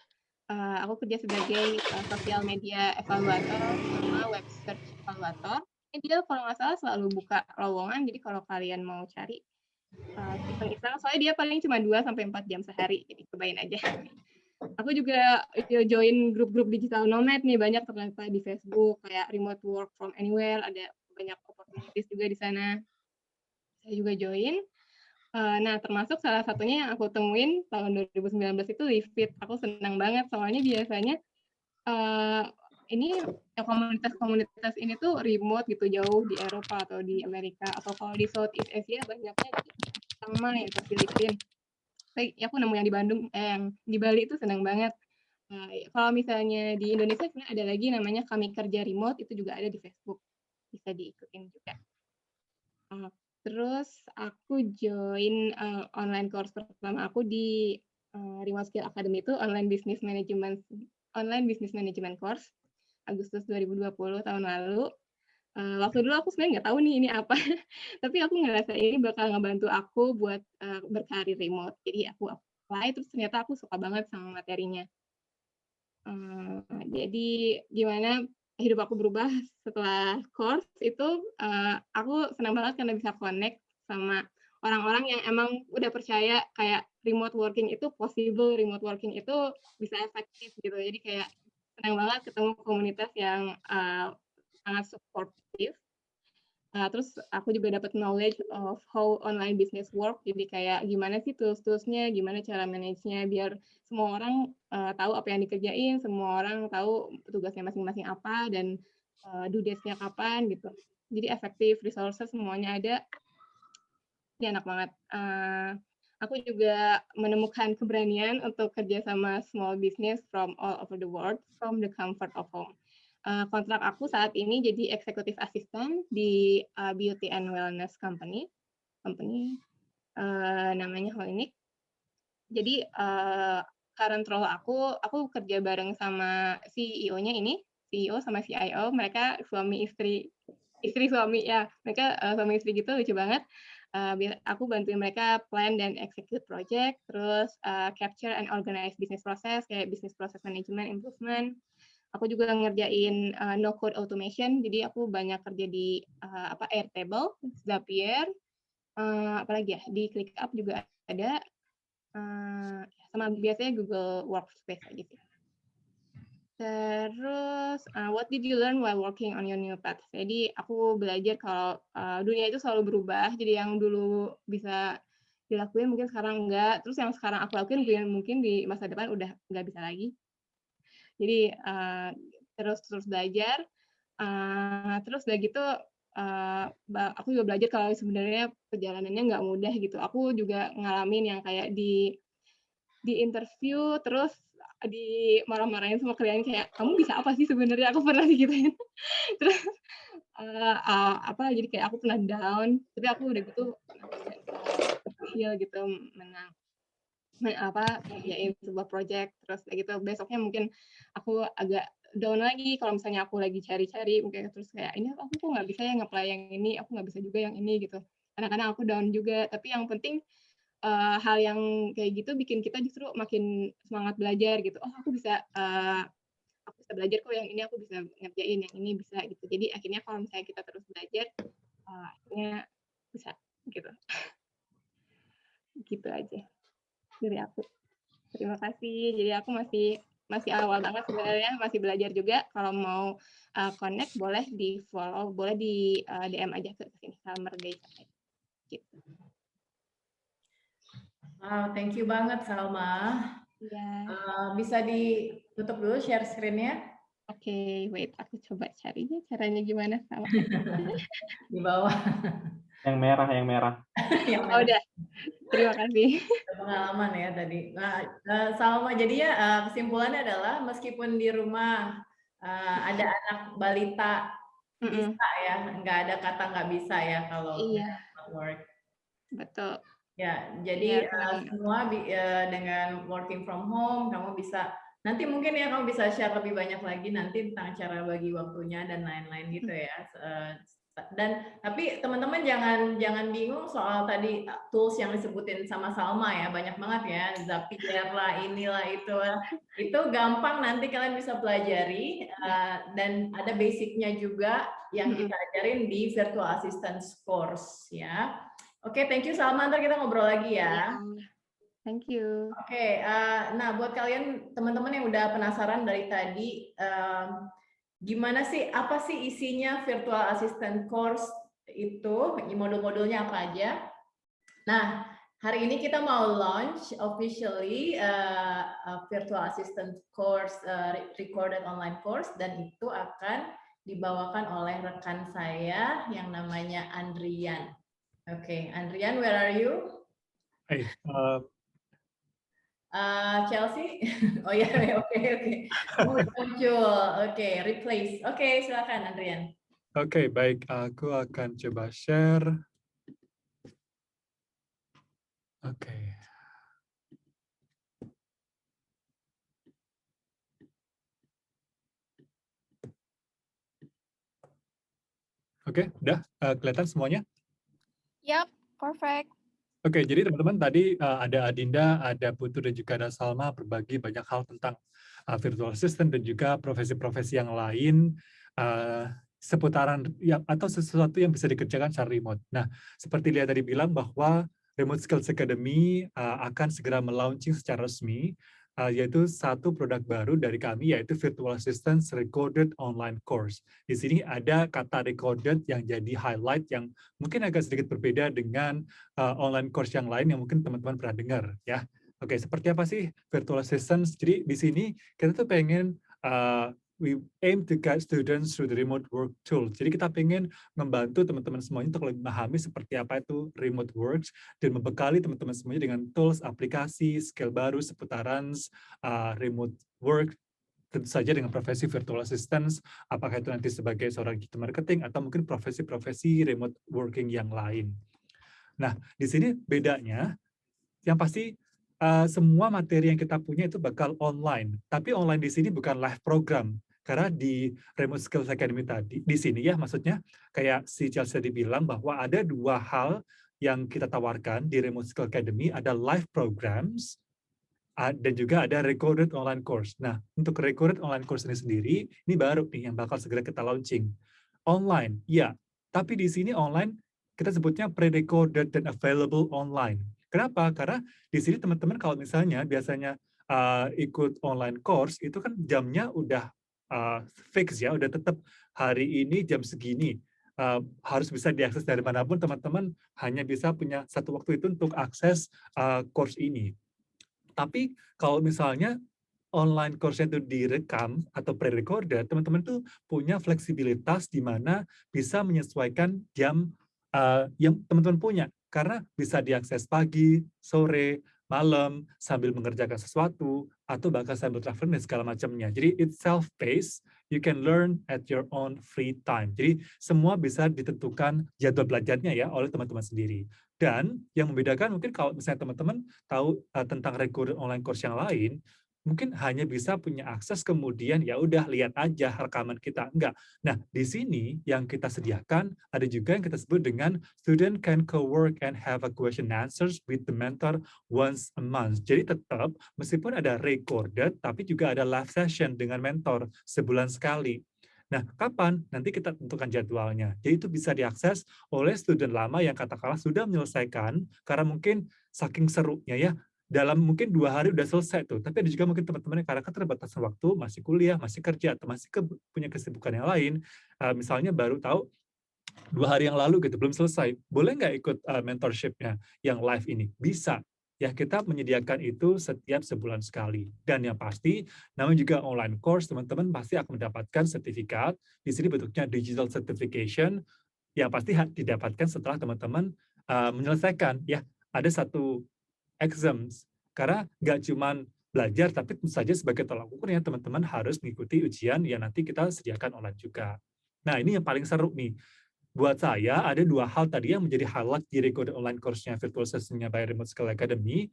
Aku kerja sebagai social media evaluator sama web search evaluator. Ini dia kalau nggak salah selalu buka lowongan, jadi kalau kalian mau cari iseng-iseng, soalnya dia paling cuma 2-4 jam sehari, jadi cobain aja. Aku juga join grup-grup digital nomad nih, banyak ternyata di Facebook, kayak remote work from anywhere, ada banyak opportunities juga di sana. Saya juga join. Nah, termasuk salah satunya yang aku temuin tahun 2019 itu Livit. Aku senang banget, soalnya biasanya ini komunitas-komunitas ini tuh remote gitu, jauh di Eropa atau di Amerika, atau kalau di Southeast Asia banyaknya sama yang ke Filipina. Aku nemu yang di Bandung, yang di Bali itu senang banget. Kalau misalnya di Indonesia sebenarnya ada lagi namanya Kami Kerja Remote, itu juga ada di Facebook, bisa diikutin juga. Terus aku join online course pertama aku di Remote Skill Academy, itu online business management course, Agustus 2020 tahun lalu. Waktu dulu aku sebenarnya nggak tahu nih ini apa, tapi aku ngerasa ini bakal ngebantu aku buat berkarir remote. Jadi aku apply, terus ternyata aku suka banget sama materinya. Jadi gimana hidup aku berubah setelah course itu, aku senang banget karena bisa connect sama orang-orang yang emang udah percaya kayak remote working itu possible, remote working itu bisa efektif gitu. Jadi kayak senang banget ketemu komunitas yang sangat supportive. Terus aku juga dapat knowledge of how online business work, jadi kayak gimana sih tools-toolsnya, gimana cara manage-nya, biar semua orang tahu apa yang dikerjain, semua orang tahu tugasnya masing-masing apa, dan due date-nya kapan gitu. Jadi efektif, resources semuanya ada, ini enak banget. Aku juga menemukan keberanian untuk kerja sama small business from all over the world, from the comfort of home. Kontrak aku saat ini jadi executive assistant di beauty and wellness company namanya Holinik. Jadi current role aku kerja bareng sama CEO-nya ini, CEO sama CIO, mereka suami suami ya, mereka suami istri gitu, lucu banget. Aku bantuin mereka plan dan execute project, terus capture and organize business process, kayak business process management, improvement. Aku juga ngerjain no code automation, jadi aku banyak kerja di Airtable, Zapier, apalagi ya, di ClickUp juga ada, sama biasanya Google Workspace aja sih. Terus, what did you learn while working on your new path? Jadi aku belajar kalau dunia itu selalu berubah, jadi yang dulu bisa dilakuin mungkin sekarang enggak, terus yang sekarang aku lakuin mungkin di masa depan udah nggak bisa lagi. Jadi terus belajar, terus udah gitu aku juga belajar kalau sebenarnya perjalanannya nggak mudah gitu. Aku juga ngalamin yang kayak di interview terus dimarah-marahin sama klien, kayak kamu bisa apa sih sebenarnya, aku pernah digituin. Terus jadi kayak aku pernah down, tapi aku udah gitu heal gitu, ngerjain sebuah project, terus kayak gitu besoknya mungkin aku agak down lagi kalau misalnya aku lagi cari-cari mungkin, terus kayak ini aku kok nggak bisa ya nge-apply yang ini, aku nggak bisa juga yang ini gitu. Kadang-kadang aku down juga, tapi yang penting hal yang kayak gitu bikin kita justru makin semangat belajar gitu. Oh, aku bisa belajar kok yang ini, aku bisa ngerjain yang ini, bisa gitu. Jadi akhirnya kalau misalnya kita terus belajar, akhirnya bisa gitu. Gitu aja dari aku. Terima kasih. Jadi aku masih awal banget sebenarnya, masih belajar juga. Kalau mau connect boleh di follow, boleh di DM aja ke sini, Salma Budiman. Gitu. Wow, thank you banget Salma. Iya. Bisa ditutup dulu share screen-nya. Oke, wait, aku coba carinya caranya gimana sama. Di bawah. Yang merah, yang merah. Yang Oh, udah. Terima kasih. pengalaman ya tadi. Nah, Salma, jadi ya kesimpulannya adalah meskipun di rumah ada anak balita bisa ya, nggak ada kata nggak bisa ya kalau Iya, work. betul. Ya, Iya, jadi semua dengan working from home kamu bisa nanti mungkin ya kamu bisa share lebih banyak lagi nanti tentang cara bagi waktunya dan lain-lain gitu ya. Dan tapi teman-teman jangan bingung soal tadi tools yang disebutin sama Salma ya, banyak banget ya, Zapier lah, inilah itu gampang nanti kalian bisa pelajari dan ada basicnya juga yang kita ajarin di virtual assistance course ya. Oke, thank you Salma, ntar kita ngobrol lagi ya. Thank you. Oke, nah buat kalian teman-teman yang udah penasaran dari tadi, gimana sih, apa sih isinya virtual assistant course itu, modul-modulnya apa aja? Nah, hari ini kita mau launch officially virtual assistant course, recorded online course, dan itu akan dibawakan oleh rekan saya yang namanya Andrian. Oke, Andrian, where are you? Hey, Chelsea? Oh ya, oke. Kamu udah muncul. Oke, replace. Oke, silakan Andrian. Oke, baik. Aku akan coba share. Oke. Oke, udah kelihatan semuanya? Yap, perfect. Oke, jadi teman-teman tadi ada Adinda, ada Putu, dan juga ada Salma berbagi banyak hal tentang virtual assistant dan juga profesi-profesi yang lain seputaran atau sesuatu yang bisa dikerjakan secara remote. Nah, seperti Lia tadi bilang bahwa Remote Skills Academy akan segera melaunching secara resmi, yaitu satu produk baru dari kami, yaitu Virtual Assistant Recorded Online Course. Di sini ada kata recorded yang jadi highlight yang mungkin agak sedikit berbeda dengan online course yang lain yang mungkin teman-teman pernah dengar ya. Oke, seperti apa sih virtual assistants? Jadi di sini kita tuh pengen we aim to guide students through the remote work tool. Jadi kita pengen membantu teman-teman semuanya untuk lebih memahami seperti apa itu remote works dan membekali teman-teman semuanya dengan tools, aplikasi, skill baru seputaran remote work, tentu saja dengan profesi virtual assistants, apakah itu nanti sebagai seorang digital marketing atau mungkin profesi-profesi remote working yang lain. Nah, di sini bedanya, yang pasti semua materi yang kita punya itu bakal online. Tapi online di sini bukan live program. Karena di Remote Skills Academy tadi, di sini ya maksudnya, kayak si Chelsea dibilang bahwa ada dua hal yang kita tawarkan di Remote Skills Academy, ada live programs, dan juga ada recorded online course. Nah, untuk recorded online course ini sendiri, ini baru nih yang bakal segera kita launching. Online, ya. Tapi di sini online, kita sebutnya pre-recorded dan available online. Kenapa? Karena di sini teman-teman kalau misalnya biasanya ikut online course, itu kan jamnya udah fix ya, udah tetap hari ini jam segini. Harus bisa diakses dari manapun, teman-teman hanya bisa punya satu waktu itu untuk akses course ini. Tapi kalau misalnya online course-nya itu direkam atau pre-recorded, teman-teman tuh punya fleksibilitas di mana bisa menyesuaikan jam yang teman-teman punya. Karena bisa diakses pagi, sore, malam, sambil mengerjakan sesuatu, atau bahkan sambil traveling dan segala macamnya. Jadi it's self-paced, you can learn at your own free time. Jadi semua bisa ditentukan jadwal belajarnya ya oleh teman-teman sendiri. Dan yang membedakan mungkin kalau misalnya teman-teman tahu tentang recorded online course yang lain, mungkin hanya bisa punya akses kemudian ya udah lihat aja rekaman kita. Enggak. Nah, di sini yang kita sediakan ada juga yang kita sebut dengan student can co-work and have a question answers with the mentor once a month. Jadi tetap meskipun ada recorded tapi juga ada live session dengan mentor sebulan sekali. Nah, kapan? Nanti kita tentukan jadwalnya. Jadi itu bisa diakses oleh student lama yang katakanlah sudah menyelesaikan karena mungkin saking serunya ya, dalam mungkin 2 hari udah selesai tuh. Tapi ada juga mungkin teman-teman yang karena keterbatasan waktu, masih kuliah, masih kerja, atau masih punya kesibukan yang lain, misalnya baru tahu 2 hari yang lalu gitu, belum selesai. Boleh nggak ikut mentorship-nya yang live ini? Bisa. ya kita menyediakan itu setiap sebulan sekali. Dan yang pasti, namanya juga online course, teman-teman pasti akan mendapatkan sertifikat. Di sini bentuknya digital certification, yang pasti didapatkan setelah teman-teman menyelesaikan. Ya, ada satu exams. Karena nggak cuma belajar, tapi tentu saja sebagai tolak ukurnya teman-teman harus mengikuti ujian yang nanti kita sediakan online juga. Nah, ini yang paling seru nih. Buat saya, ada dua hal tadi yang menjadi highlight di recorded online course-nya Virtual Session-nya by Remote Skill Academy.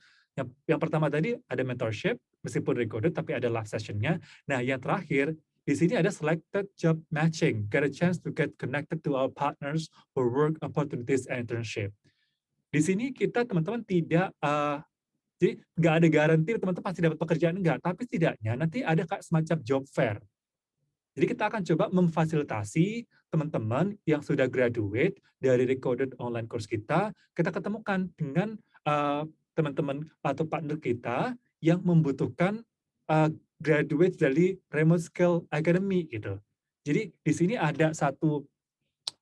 Yang pertama tadi ada mentorship, meskipun recorded, tapi ada live session-nya. Nah, yang terakhir, di sini ada selected job matching, get a chance to get connected to our partners for work opportunities and internship. Di sini kita teman-teman tidak, jadi nggak ada garansi teman-teman pasti dapat pekerjaan, enggak, tapi setidaknya nanti ada semacam job fair. Jadi kita akan coba memfasilitasi teman-teman yang sudah graduate dari recorded online course kita ketemukan dengan teman-teman atau partner kita yang membutuhkan graduate dari Remote Skill Academy gitu. Jadi di sini ada satu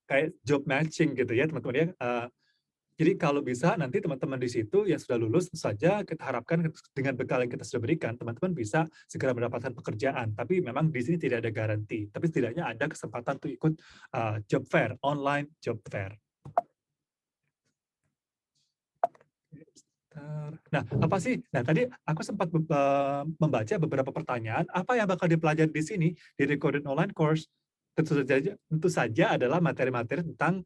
kayak job matching gitu ya teman-teman ya. Jadi kalau bisa nanti teman-teman di situ yang sudah lulus saja kita harapkan dengan bekal yang kita sudah berikan teman-teman bisa segera mendapatkan pekerjaan. Tapi memang di sini tidak ada garansi. Tapi setidaknya ada kesempatan untuk ikut job fair, online job fair. Nah, apa sih? Nah, tadi aku sempat membaca beberapa pertanyaan. Apa yang bakal dipelajari di sini di recorded online course? Tentu saja adalah materi-materi tentang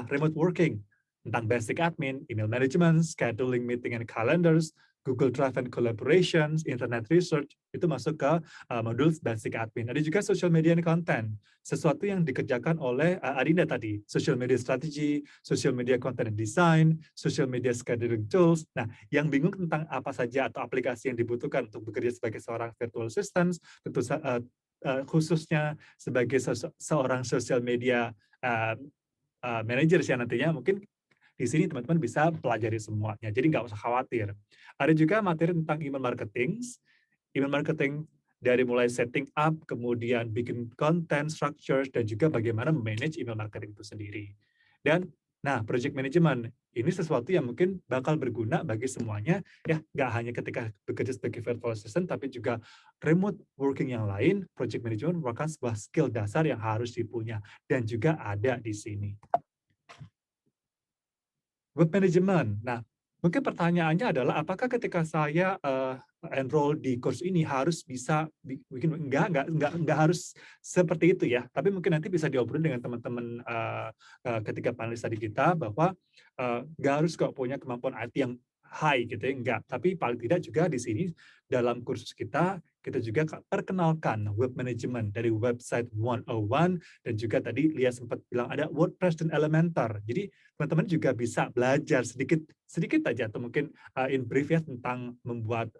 remote working, tentang basic admin, email management, scheduling meeting and calendars, Google Drive and collaborations, internet research, itu masuk ke modul basic admin. Ada juga social media and content, sesuatu yang dikerjakan oleh Adinda tadi, social media strategy, social media content and design, social media scheduling tools. Nah, yang bingung tentang apa saja atau aplikasi yang dibutuhkan untuk bekerja sebagai seorang virtual assistant, tentu khususnya sebagai seorang social media manager ya nantinya, mungkin di sini teman-teman bisa pelajari semuanya, jadi nggak usah khawatir. Ada juga materi tentang email marketing dari mulai setting up, kemudian bikin konten, structures, dan juga bagaimana manage email marketing itu sendiri. Dan, nah, project management, ini sesuatu yang mungkin bakal berguna bagi semuanya, ya nggak hanya ketika bekerja sebagai virtual assistant, tapi juga remote working yang lain, project management merupakan sebuah skill dasar yang harus dipunya, dan juga ada di sini. Web management. Nah, mungkin pertanyaannya adalah apakah ketika saya enroll di course ini harus bisa bikin enggak harus seperti itu ya. Tapi mungkin nanti bisa diobrolin dengan teman-teman ketika panelis tadi kita bahwa enggak harus kok punya kemampuan IT yang high gitu ya, enggak. Tapi paling tidak juga di sini dalam kursus kita juga perkenalkan web management dari website 101 dan juga tadi Lia sempat bilang ada WordPress dan Elementor. Jadi teman-teman juga bisa belajar sedikit aja atau mungkin in brief ya tentang membuat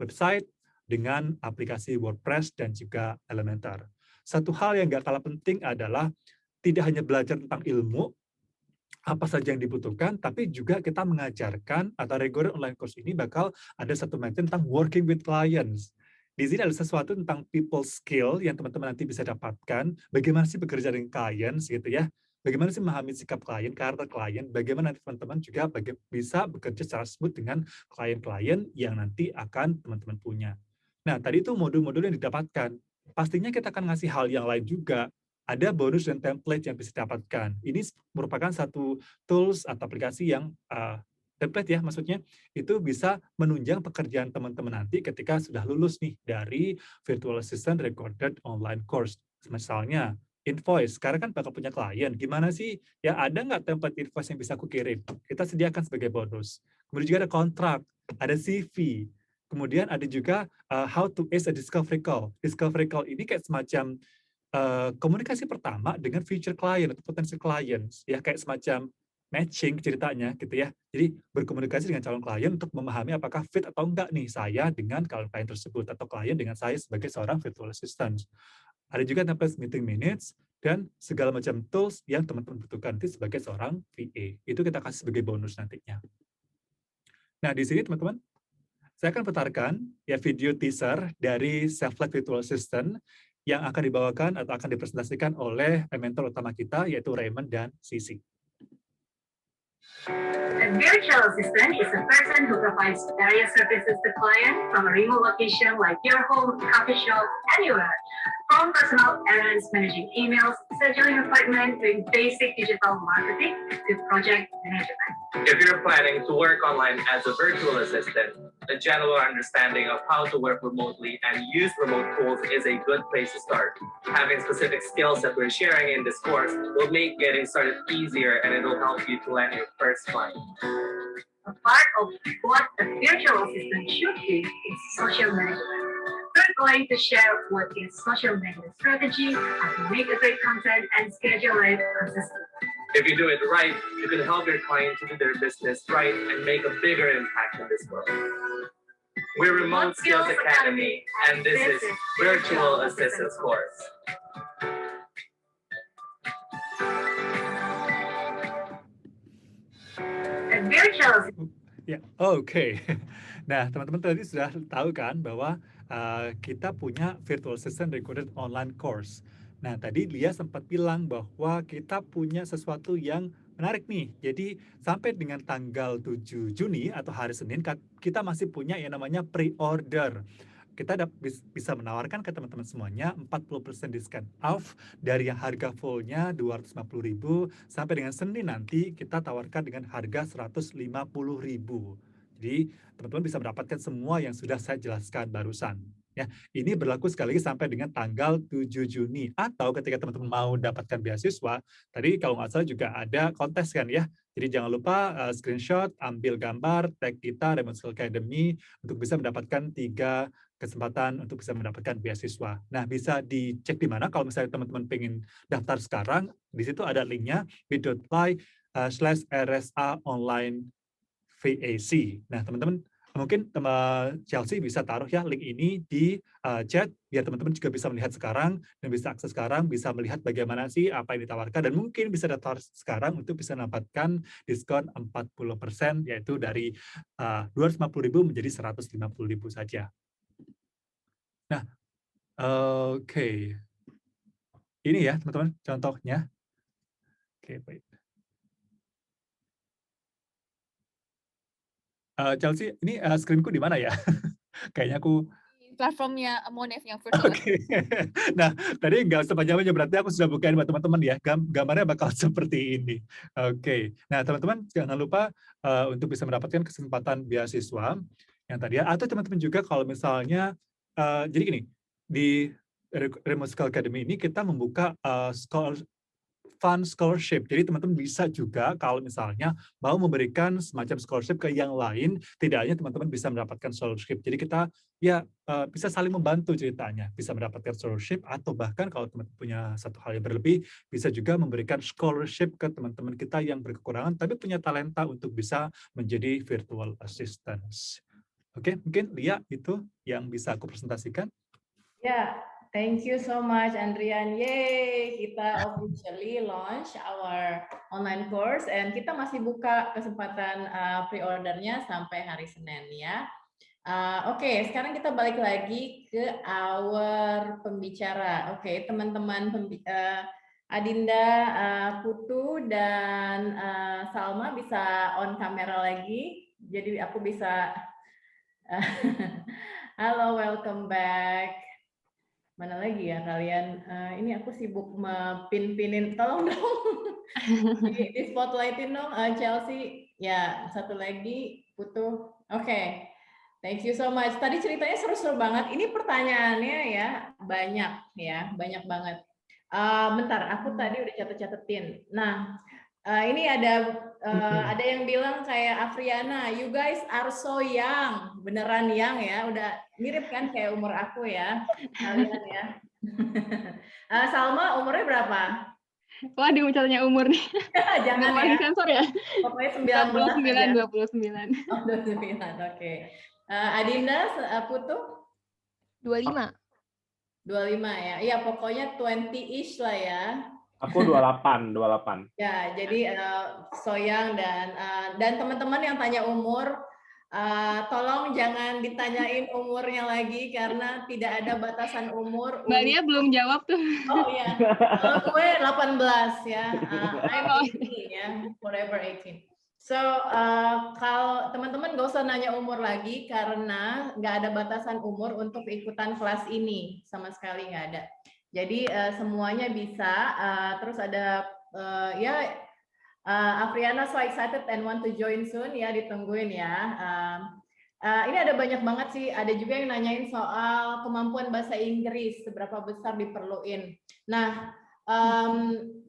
website dengan aplikasi WordPress dan juga Elementor. Satu hal yang nggak kalah penting adalah tidak hanya belajar tentang ilmu, apa saja yang dibutuhkan, tapi juga kita mengajarkan atau recorded online course ini bakal ada satu materi tentang working with clients. Di sini ada sesuatu tentang people skill yang teman-teman nanti bisa dapatkan. Bagaimana sih bekerja dengan clients gitu ya? Bagaimana sih memahami sikap klien, karakter klien? Bagaimana nanti teman-teman juga bisa bekerja secara smooth dengan klien-klien yang nanti akan teman-teman punya. Nah, tadi itu modul-modul yang didapatkan. Pastinya kita akan ngasih hal yang lain juga. Ada bonus dan template yang bisa didapatkan. Ini merupakan satu tools atau aplikasi yang template ya maksudnya itu bisa menunjang pekerjaan teman-teman nanti ketika sudah lulus nih dari virtual assistant recorded online course. Misalnya invoice, sekarang kan bakal punya klien, gimana sih ya ada nggak template invoice yang bisa aku kirim? Kita sediakan sebagai bonus. Kemudian juga ada kontrak, ada CV, kemudian ada juga how to ace a discovery call. Discovery call ini kayak semacam komunikasi pertama dengan future client atau potensi clients ya kayak semacam matching ceritanya gitu ya. Jadi berkomunikasi dengan calon klien untuk memahami apakah fit atau enggak nih saya dengan calon klien tersebut atau klien dengan saya sebagai seorang virtual assistant. Ada juga template meeting minutes dan segala macam tools yang teman-teman butuhkan nanti sebagai seorang VA. Itu kita kasih sebagai bonus nantinya. Nah, di sini teman-teman saya akan putarkan ya video teaser dari Self-Led Virtual Assistant yang akan dibawakan atau akan dipresentasikan oleh mentor utama kita yaitu Raymond dan Sisi. A virtual assistant is a person who provides various services to clients from a remote location like your home, coffee shop, anywhere. From personal errands, managing emails, scheduling appointments, doing basic digital marketing, to project management. If you're planning to work online as a virtual assistant, a general understanding of how to work remotely and use remote tools is a good place to start. Having specific skills that we're sharing in this course will make getting started easier, and it will help you to land your first client. A part of what a virtual assistant should do is social management. We're going to share what is social media strategy, how to make a great content, and schedule it consistently. If you do it right, you can help your client to do their business right and make a bigger impact in this world. We're Remote Skills Academy, and this is Virtual Assistance Course. A virtual Ya, oke. Nah, teman-teman tadi sudah tahu kan bahwa kita punya virtual assistant recorded online course. Nah, tadi Lia sempat bilang bahwa kita punya sesuatu yang menarik nih. Jadi, sampai dengan tanggal 7 Juni atau hari Senin, kita masih punya yang namanya pre-order. Kita bisa menawarkan ke teman-teman semuanya 40% diskon off dari yang harga fullnya 250.000 sampai dengan Senin nanti kita tawarkan dengan harga 150.000. Jadi teman-teman bisa mendapatkan semua yang sudah saya jelaskan barusan. Ya, ini berlaku sekali lagi sampai dengan tanggal 7 Juni. Atau ketika teman-teman mau dapatkan beasiswa, tadi kalau nggak salah juga ada kontes kan ya. Jadi jangan lupa screenshot, ambil gambar, tag kita Remote Skills Academy untuk bisa mendapatkan 3 kesempatan untuk bisa mendapatkan beasiswa. Nah, bisa dicek di mana kalau misalnya teman-teman pengen daftar sekarang, di situ ada linknya bit.ly/RSA online VAC. Nah, teman-teman mungkin teman Chelsea bisa taruh ya link ini di chat biar teman-teman juga bisa melihat sekarang dan bisa akses sekarang, bisa melihat bagaimana sih apa yang ditawarkan dan mungkin bisa daftar sekarang untuk bisa mendapatkan diskon 40% yaitu dari 250.000 menjadi 150.000 saja. Nah, oke. Ini ya teman-teman contohnya. Oke, baik. Chelsea, ini screen-ku di mana ya? Kayaknya aku platformnya Monef yang virtual. Oke. Nah, tadi nggak sepanjangnya berarti aku sudah bukain buat teman-teman ya. Gambarnya bakal seperti ini. Oke. Nah, teman-teman jangan lupa untuk bisa mendapatkan kesempatan beasiswa yang tadi ya. Atau teman-teman juga kalau misalnya jadi gini, di Remote Skills Academy ini kita membuka fund scholarship. Jadi teman-teman bisa juga kalau misalnya mau memberikan semacam scholarship ke yang lain, tidak hanya teman-teman bisa mendapatkan scholarship. Jadi kita ya bisa saling membantu ceritanya, bisa mendapatkan scholarship atau bahkan kalau teman-teman punya satu hal yang berlebih, bisa juga memberikan scholarship ke teman-teman kita yang berkekurangan tapi punya talenta untuk bisa menjadi virtual assistants. Oke, mungkin Lia itu yang bisa aku presentasikan. Ya, thank you so much, Andrian. Yay, kita officially launch our online course, and kita masih buka kesempatan pre-ordernya sampai hari Senin ya. Oke, sekarang kita balik lagi ke our pembicara. Oke, teman-teman Adinda, Putu, dan Salma bisa on kamera lagi. Jadi aku bisa. Halo, welcome back. Mana lagi ya kalian? Ini aku sibuk pin-pinin, tolong dong di spotlightin dong Chelsea. Ya, satu lagi Putu. Oke. Thank you so much. Tadi ceritanya seru-seru banget. Ini pertanyaannya ya banyak banget. Bentar, aku tadi udah catet-catetin. Nah, ini ada yang bilang kayak Afriana, you guys are so young, beneran young ya, udah mirip kan kayak umur aku ya, kalian ya. Salma umurnya berapa? Wah, diucapnya umur nih. Jangan ya. Sensor ya. Pokoknya 29. Oh, 29, oke. Adinda, Putu? 25. 25 ya, iya pokoknya 20-ish lah ya. Aku 28. Ya, jadi Soyang dan teman-teman yang tanya umur, tolong jangan ditanyain umurnya lagi karena tidak ada batasan umur. Mbak Lia belum jawab tuh. Oh iya, gue 18 ya, I'm 18 ya, forever 18. So, kalau teman-teman nggak usah nanya umur lagi karena nggak ada batasan umur untuk ikutan kelas ini, sama sekali nggak ada. Jadi semuanya bisa. Terus ada Afriana so excited and want to join soon ya, ditungguin ya. Ini ada banyak banget sih. Ada juga yang nanyain soal kemampuan bahasa Inggris, seberapa besar diperluin. Nah.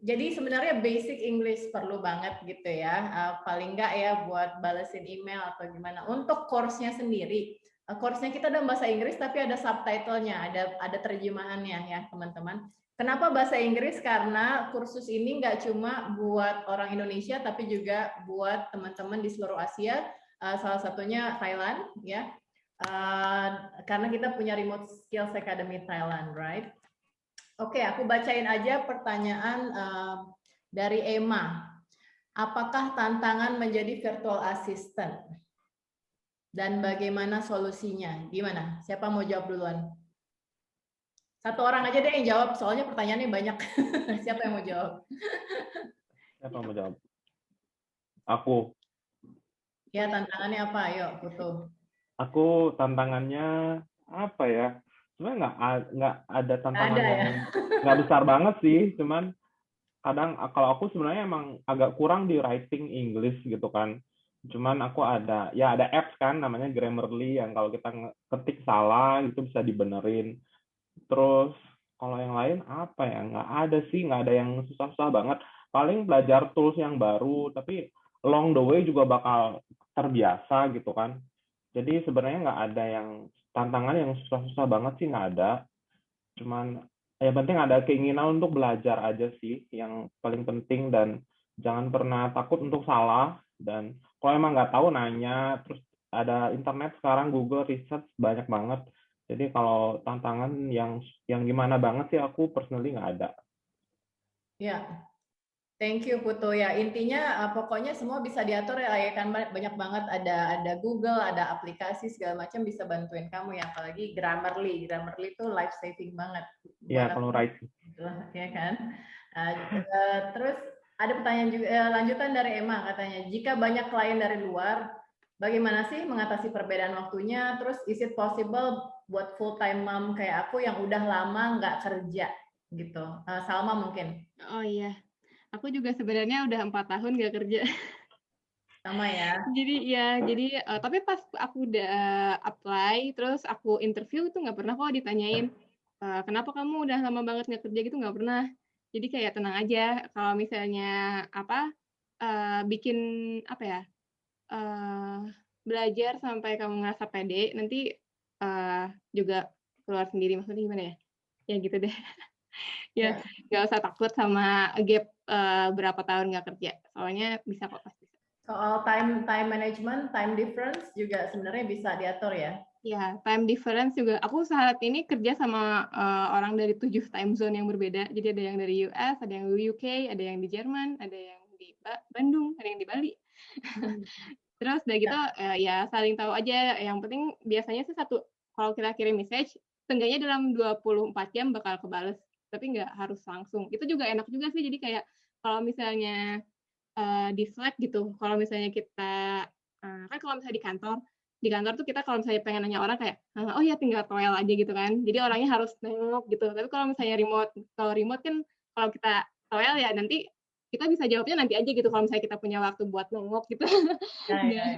Jadi sebenarnya basic English perlu banget gitu ya, paling nggak ya buat balesin email atau gimana. Untuk course-nya sendiri, course-nya kita dalam bahasa Inggris tapi ada subtitle-nya, ada terjemahannya ya teman-teman. Kenapa bahasa Inggris? Karena kursus ini nggak cuma buat orang Indonesia tapi juga buat teman-teman di seluruh Asia, salah satunya Thailand ya, karena kita punya Remote Skills Academy Thailand, right? Oke, aku bacain aja pertanyaan dari Emma. Apakah tantangan menjadi virtual assistant? Dan bagaimana solusinya? Gimana? Siapa mau jawab duluan? Satu orang aja deh yang jawab, soalnya pertanyaannya banyak. Siapa yang mau jawab? Siapa yang mau jawab? Aku. Ya, tantangannya apa? Ayo, Putu. Aku tantangannya apa ya? Sebenarnya nggak ada tantangan yang nggak besar banget sih, cuman kadang kalau aku sebenarnya emang agak kurang di writing English gitu kan. Cuman aku ada apps kan namanya Grammarly yang kalau kita ketik salah itu bisa dibenerin. Terus kalau yang lain apa ya? Nggak ada sih, nggak ada yang susah-susah banget. Paling belajar tools yang baru, tapi along the way juga bakal terbiasa gitu kan. Jadi sebenarnya nggak ada yang tantangan yang susah-susah banget sih, nggak ada. Cuman yang penting ada keinginan untuk belajar aja sih yang paling penting, dan jangan pernah takut untuk salah. Dan kalau emang nggak tahu nanya, terus ada internet sekarang, Google research banyak banget. Jadi kalau tantangan yang gimana banget sih, aku personally nggak ada. Ya, thank you Putu ya. Intinya pokoknya semua bisa diatur ya, kan banyak banget, ada Google, ada aplikasi segala macam bisa bantuin kamu ya, apalagi Grammarly itu life saving banget. Iya, kalau writing. Ya kan. Terus ada pertanyaan juga lanjutan dari Emma, katanya jika banyak klien dari luar, bagaimana sih mengatasi perbedaan waktunya? Terus is it possible buat full time mom kayak aku yang udah lama nggak kerja gitu? Salma mungkin. Oh iya. Aku juga sebenarnya udah 4 tahun gak kerja. Sama ya. Jadi tapi pas aku udah apply, terus aku interview itu nggak pernah kok ditanyain kenapa kamu udah lama banget nggak kerja gitu, nggak pernah. Jadi kayak tenang aja kalau misalnya bikin belajar sampai kamu ngerasa pede, nanti juga keluar sendiri, maksudnya gimana ya? Ya gitu deh. Ya, nggak usah takut sama gap berapa tahun nggak kerja, soalnya bisa kok pasti. Soal time management, time difference juga sebenarnya bisa diatur ya? Ya, time difference juga. Aku saat ini kerja sama orang dari 7 time zone yang berbeda. Jadi ada yang dari US, ada yang dari UK, ada yang di Jerman, ada yang di Bandung, ada yang di Bali. Terus udah gitu ya saling tahu aja. Yang penting biasanya sih kalau kita kirim message, seenggaknya dalam 24 jam bakal kebales. Tapi nggak harus langsung. Itu juga enak juga sih. Jadi kayak kalau misalnya di Slack gitu, kalau misalnya kita kan kalau misalnya di kantor tuh kita kalau misalnya pengen nanya orang kayak oh ya tinggal toel aja gitu kan. Jadi orangnya harus nengok gitu. Tapi kalau misalnya remote kan kalau kita toel ya nanti kita bisa jawabnya nanti aja gitu kalau misalnya kita punya waktu buat nengok gitu.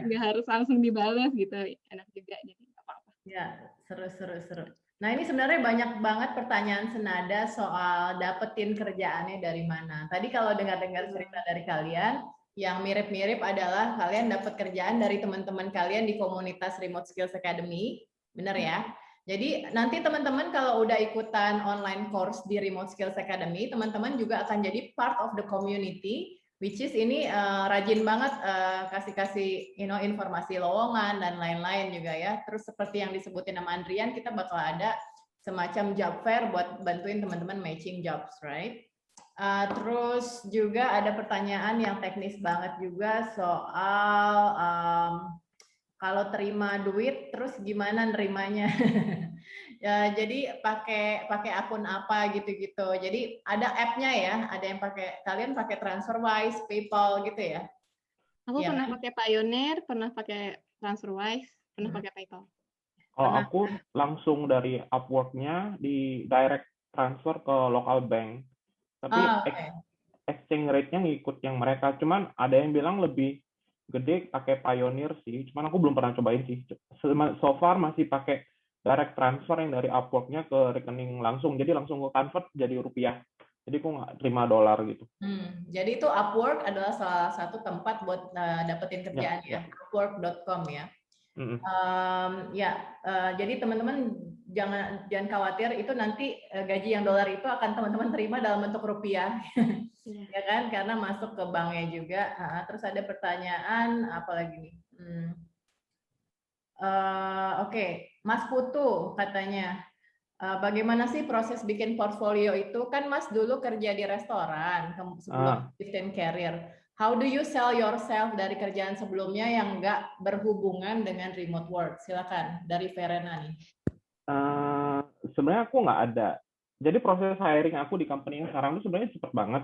Nggak harus langsung dibalas gitu. Enak juga, jadi nggak apa-apa. Ya, seru. Nah, ini sebenarnya banyak banget pertanyaan senada soal dapetin kerjaannya dari mana. Tadi kalau dengar-dengar cerita dari kalian, yang mirip-mirip adalah kalian dapat kerjaan dari teman-teman kalian di komunitas Remote Skills Academy. Benar ya? Jadi nanti teman-teman kalau udah ikutan online course di Remote Skills Academy, teman-teman juga akan jadi part of the community, which is ini rajin banget kasih informasi lowongan dan lain-lain juga ya. Terus seperti yang disebutin sama Andrian, kita bakal ada semacam job fair buat bantuin teman-teman matching jobs, right? Terus juga ada pertanyaan yang teknis banget juga soal kalau terima duit terus gimana nerimanya. Ya, jadi pakai akun apa gitu-gitu. Jadi ada app-nya ya, ada yang kalian pakai TransferWise, PayPal gitu ya. Aku Ya. pernah pakai Pioneer, pernah pakai TransferWise, pernah pakai PayPal. Kalau Pernah. aku langsung dari Upwork-nya di direct transfer ke local bank. Tapi Oke. exchange rate-nya ngikut yang mereka. Cuman ada yang bilang lebih gede pakai Pioneer sih. Cuman aku belum pernah cobain sih. So far masih pakai direct transfer yang dari Upwork-nya ke rekening langsung. Jadi langsung ke convert jadi rupiah. Jadi aku nggak terima dolar gitu. Jadi itu Upwork adalah salah satu tempat buat dapetin kerjaan Ya. Upwork.com ya. Jadi teman-teman jangan khawatir, itu nanti gaji yang dolar itu akan teman-teman terima dalam bentuk rupiah, ya kan? Karena masuk ke banknya juga. Terus ada pertanyaan apa lagi nih? Oke, Mas Putu katanya, bagaimana sih proses bikin portfolio itu? Kan Mas dulu kerja di restoran sebelum shifting career. How do you sell yourself dari kerjaan sebelumnya yang nggak berhubungan dengan remote work? Silakan, dari Verena nih. Sebenarnya aku nggak ada. Jadi proses hiring aku di company yang sekarang itu sebenarnya cepet banget.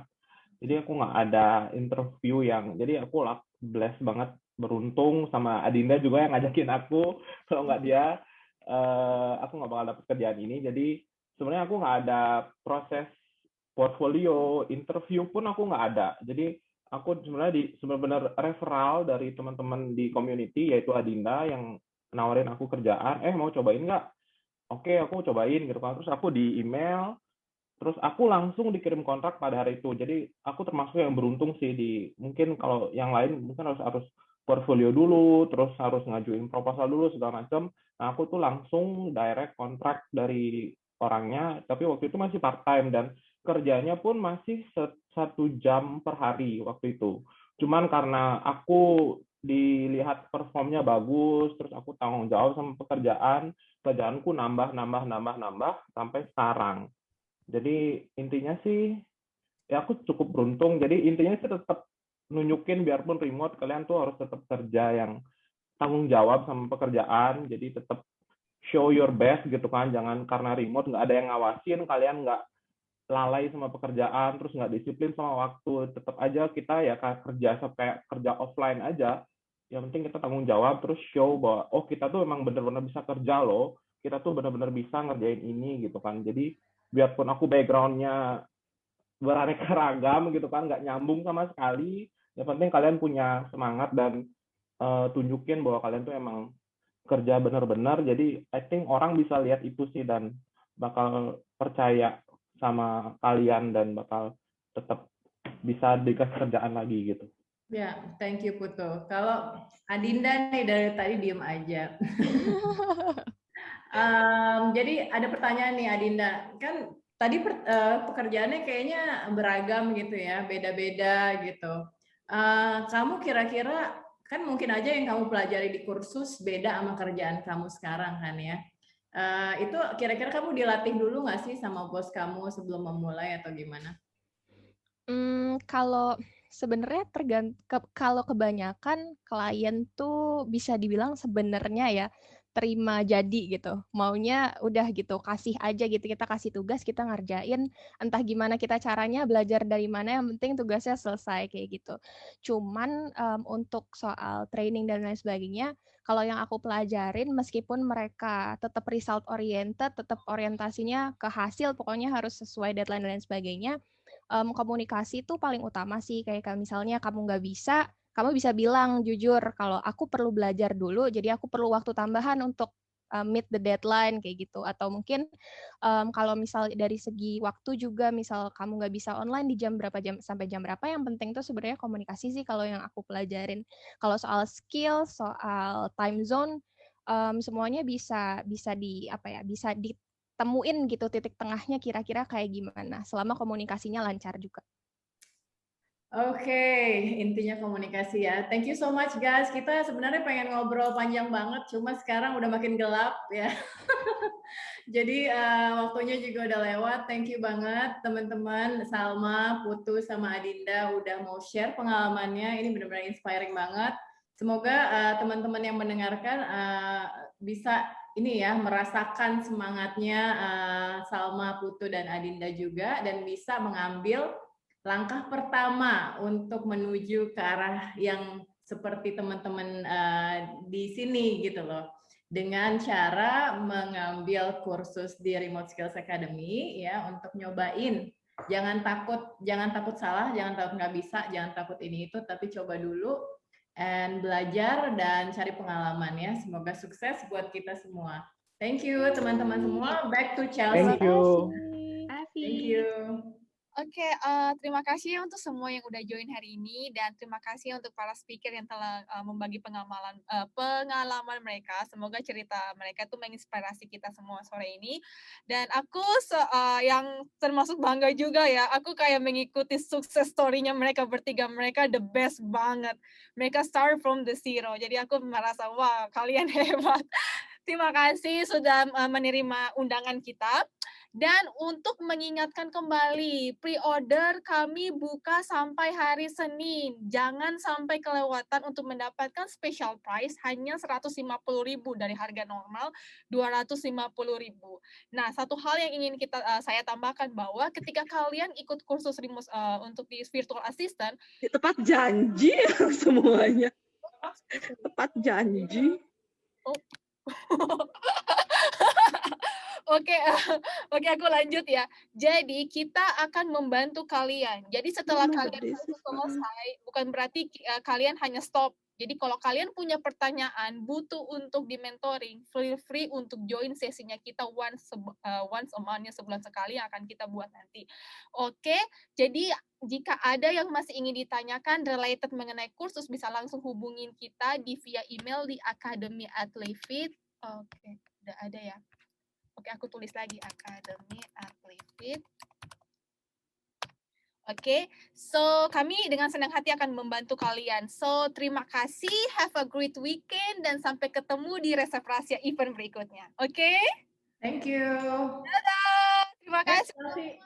Jadi aku nggak ada interview yang. Jadi aku blessed banget, beruntung sama Adinda juga yang ngajakin aku. Kalau nggak dia, aku nggak bakal dapet kerjaan ini. Jadi sebenarnya aku nggak ada proses portfolio, interview pun aku nggak ada. Jadi aku sebenarnya benar-benar referral dari teman-teman di community, yaitu Adinda yang nawarin aku kerjaan. Mau cobain nggak? Oke, aku cobain gitu kan. Terus aku di email, terus aku langsung dikirim kontrak pada hari itu. Jadi aku termasuk yang beruntung sih. Mungkin kalau yang lain mungkin harus portfolio dulu, terus harus ngajuin proposal dulu segala macam. Nah, aku tuh langsung direct kontrak dari orangnya, tapi waktu itu masih part time dan kerjanya pun masih 1 jam per hari waktu itu. Cuman karena aku dilihat performnya bagus, terus aku tanggung jawab sama kerjaanku nambah sampai sekarang. Jadi intinya sih ya aku cukup beruntung. Jadi intinya sih tetap nunjukin biarpun remote, kalian tuh harus tetap kerja yang tanggung jawab sama pekerjaan. Jadi tetap show your best gitu kan. Jangan karena remote nggak ada yang ngawasin, kalian nggak lalai sama pekerjaan, terus nggak disiplin sama waktu. Tetap aja kita ya kayak kerja offline aja. Yang penting kita tanggung jawab, terus show bahwa kita tuh memang benar-benar bisa kerja loh. Kita tuh benar-benar bisa ngerjain ini gitu kan. Jadi biarpun aku background-nya beraneka ragam gitu kan, nggak nyambung sama sekali, yang penting kalian punya semangat dan tunjukin bahwa kalian tuh emang kerja benar-benar. Jadi I think orang bisa lihat itu sih dan bakal percaya sama kalian dan bakal tetap bisa dikasih kerjaan lagi gitu. Ya, thank you Putu. Kalau Adinda nih dari tadi diem aja. Jadi ada pertanyaan nih Adinda, kan tadi pekerjaannya kayaknya beragam gitu ya, beda-beda gitu. Kamu kira-kira, kan mungkin aja yang kamu pelajari di kursus beda sama kerjaan kamu sekarang kan ya. Itu kira-kira kamu dilatih dulu nggak sih sama bos kamu sebelum memulai atau gimana? Kalau sebenarnya kalau kebanyakan klien tuh bisa dibilang sebenarnya ya terima jadi gitu. Maunya udah gitu, kasih aja gitu, kita kasih tugas, kita ngerjain, entah gimana kita caranya, belajar dari mana, yang penting tugasnya selesai kayak gitu. Cuman untuk soal training dan lain sebagainya, kalau yang aku pelajarin meskipun mereka tetap result oriented, tetap orientasinya ke hasil, pokoknya harus sesuai deadline dan lain sebagainya, komunikasi itu paling utama sih. Kayak misalnya kamu nggak bisa, kamu bisa bilang jujur kalau aku perlu belajar dulu, jadi aku perlu waktu tambahan untuk meet the deadline kayak gitu. Atau mungkin kalau misal dari segi waktu juga, misal kamu nggak bisa online di jam berapa, jam sampai jam berapa, yang penting tuh sebenarnya komunikasi sih kalau yang aku pelajarin. Kalau soal skill, soal time zone, semuanya bisa ditemuin gitu titik tengahnya kira-kira kayak gimana selama komunikasinya lancar juga. Oke, intinya komunikasi ya. Thank you so much guys. Kita sebenarnya pengen ngobrol panjang banget, cuma sekarang udah makin gelap ya. Jadi waktunya juga udah lewat. Thank you banget teman-teman, Salma, Putu, sama Adinda udah mau share pengalamannya. Ini benar-benar inspiring banget. Semoga teman-teman yang mendengarkan bisa ini ya merasakan semangatnya Salma, Putu, dan Adinda juga, dan bisa mengambil langkah pertama untuk menuju ke arah yang seperti teman-teman di sini gitu loh, dengan cara mengambil kursus di Remote Skills Academy ya untuk nyobain. Jangan takut salah, jangan takut nggak bisa, jangan takut ini itu, tapi coba dulu and belajar dan cari pengalaman ya. Semoga sukses buat kita semua. Thank you teman-teman semua. Back to Chelsea. Thank you. Thank you. Oke, terima kasih ya untuk semua yang udah join hari ini dan terima kasih untuk para speaker yang telah membagi pengalaman mereka. Semoga cerita mereka itu menginspirasi kita semua sore ini. Dan aku yang termasuk bangga juga ya, aku kayak mengikuti sukses story-nya mereka bertiga. Mereka the best banget. Mereka start from the zero. Jadi aku merasa, wah kalian hebat. Terima kasih sudah menerima undangan kita. Dan untuk mengingatkan kembali, pre-order kami buka sampai hari Senin. Jangan sampai kelewatan untuk mendapatkan special price hanya 150.000 dari harga normal 250.000. Nah, satu hal yang ingin saya tambahkan bahwa ketika kalian ikut kursus untuk di virtual assistant, tepat janji semuanya. Tepat janji. Oke, aku lanjut ya. Jadi kita akan membantu kalian. Jadi setelah kalian selesai, bukan berarti kalian hanya stop. Jadi kalau kalian punya pertanyaan, butuh untuk di mentoring, feel free untuk join sesinya kita once a month, sebulan sekali yang akan kita buat nanti. Oke, jadi jika ada yang masih ingin ditanyakan related mengenai kursus, bisa langsung hubungin kita via email di academy@levit. Oke, udah ada ya. Oke, aku tulis lagi academy@levit. Oke, so kami dengan senang hati akan membantu kalian. So, terima kasih, have a great weekend, dan sampai ketemu di Resep Rahasia event berikutnya. Oke? Thank you. Dadah, terima kasih.